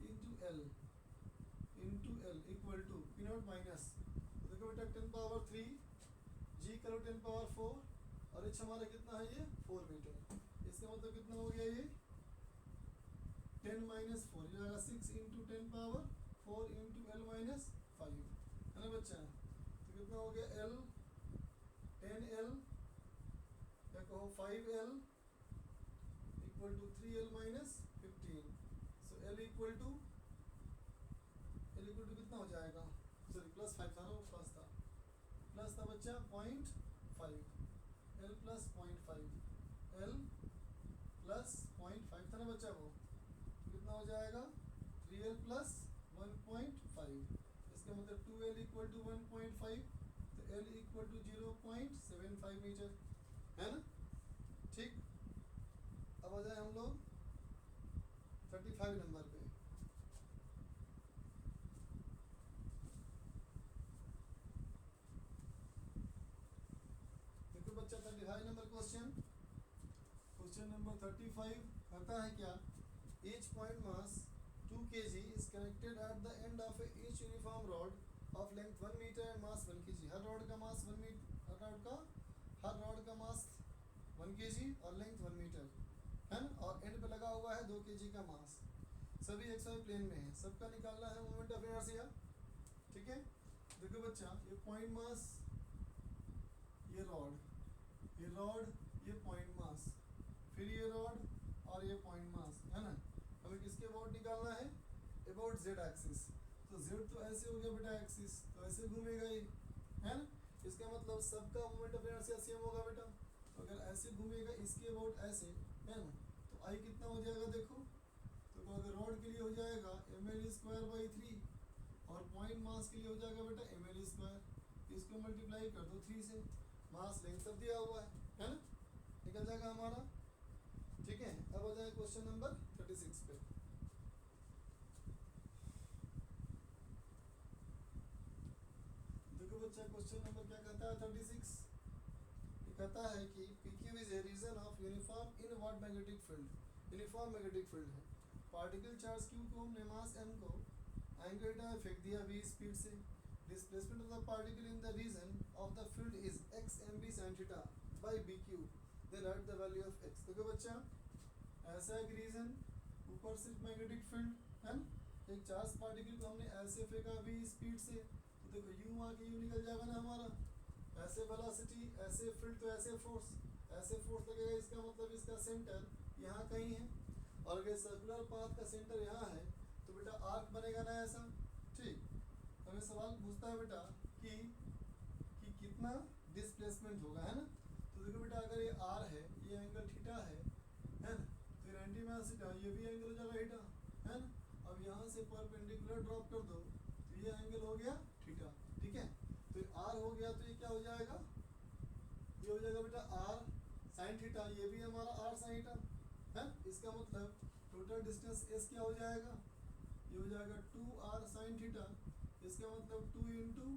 into L equal to P naught minus, देखो बेटा 10 पावर 3 जी करो 10 पावर 4 और एच हमारा कितना है ये 4 मीटर। इसका मतलब कितना हो गया ये 10 माइनस 4 जाएगा 6 into 10 power 4 into L minus 5, है ना बच्चा। तो कितना हो गया L 10L या कहो 5L equal to 3L minus 15। So L equal to कितना हो जाएगा, सॉरी प्लस 5 था ना, वो प्लस था बच्चा 0.5, L प्लस 0.5, L प्लस 0.5 था ना बच्चा वो, तो कितना हो जाएगा 3L प्लस 1.5। इसका मतलब 2L इक्वल टू 1.5, तो L इक्वल टू 0.75 मीटर, है ना, ठीक। अब आ जाए हम लोग 35 नंबर पे। देखो बच्चा 35 नंबर क्वेश्चन नंबर 35 कहता है क्या, each point mass 2 kg is connected at the end of each uniform rod of length 1 meter and mass 1 kg। Her rod का मास 1 kg और लेंथ 1 मीटर, है ना, और एंड पे लगा हुआ है 2 kg का मास। सभी XY प्लेन में है, सबका निकालना है मोमेंट ऑफ इनर्शिया, ठीक है। देखो बच्चा ये पॉइंट मास, ये रॉड, ये पॉइंट मास, फिर ये रॉड और ये पॉइंट मास, है ना। हमें किसके अबाउट निकालना है, अबाउट Z एक्सिस। तो Z तो ऐसे हो गया बेटा एक्सिस, तो ऐसे घूमेगा ये, है ना। इसका मतलब सबका मोमेंट ऑफ इनर्शिया सेम होगा बेटा। तो अगर ऐसे घूमेगा इसके अबाउट ऐसे, है ना, तो I कितना हो जाएगा देखो। तो अगर रॉड के लिए हो जाएगा ml²/3 और पॉइंट मास के लिए हो जाएगा बेटा ml²। इसको मल्टीप्लाई कर दो 3 से, मास लेंथ सब दिया हुआ है ना, निकल जाएगा हमारा ठीक है, अब आ जाए क्वेश्चन नंबर 36 पे। देखो बच्चा क्वेश्चन नंबर क्या कहता है 36। ये कहता है कि PQ is a region of uniform invert magnetic field. Uniform magnetic field है, पार्टिकल चार्ज Q को हमने मास m को एंगल थीटा में फेंक दिया v स्पीड से। Displacement of the particle in the region of the field is x mv sin theta by bq। Then write the value of x। देखो बच्चा ऐसा एक रीजन, ऊपर सिर्फ मैग्नेटिक फील्ड है ना, एक चार्ज पार्टिकल को हमने ऐसे फेंका v स्पीड से, तो देखो u आके u निकल जाएगा ना हमारा, ऐसे वेलोसिटी ऐसे फील्ड तो ऐसे फोर्स लगेगा, इसका मतलब इसका सेंटर यहाँ कहीं है, और अगर सर्कुलर पाथ का सेंटर यहाँ है तो बेटा आर्क बनेगा ना ऐसा। ठीक, हमें सवाल पूछता है बेटा कि कितना डिस्प्लेसमेंट होगा, है ना। तो देखो बेटा अगर ये r है, ये एंगल थीटा है ना, तो 90 माइनस थीटा, ये भी एंगल हो जाएगा थीटा, है ना। अब यहाँ से परपेंडिकुलर ड्रॉप कर दो तो ये एंगल हो गया थीटा, ठीक है। तो r हो गया तो ये क्या हो जाएगा, ये हो जाएगा बेटा r साइन थीटा, ये भी हमारा r साइन थीटा है। इसका मतलब टोटल डिस्टेंस s क्या हो जाएगा, ये हो जाएगा 2r साइन थीटा, इसका मतलब 2 into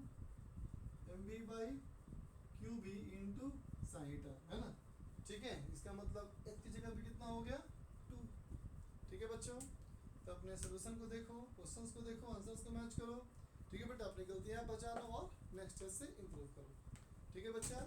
m b by q b into sine theta, है ना। ठीक है, इसका मतलब x की जगह पे कितना हो गया 2। ठीक है बच्चों, तो अपने सोल्यूशन को देखो, क्वेश्चंस को देखो, आंसर्स को मैच करो। ठीक है बेटा, अपनी गलतियां पहचानो और नेक्स्ट टेस्ट से इम्प्रूव करो। ठीक है बच्चा।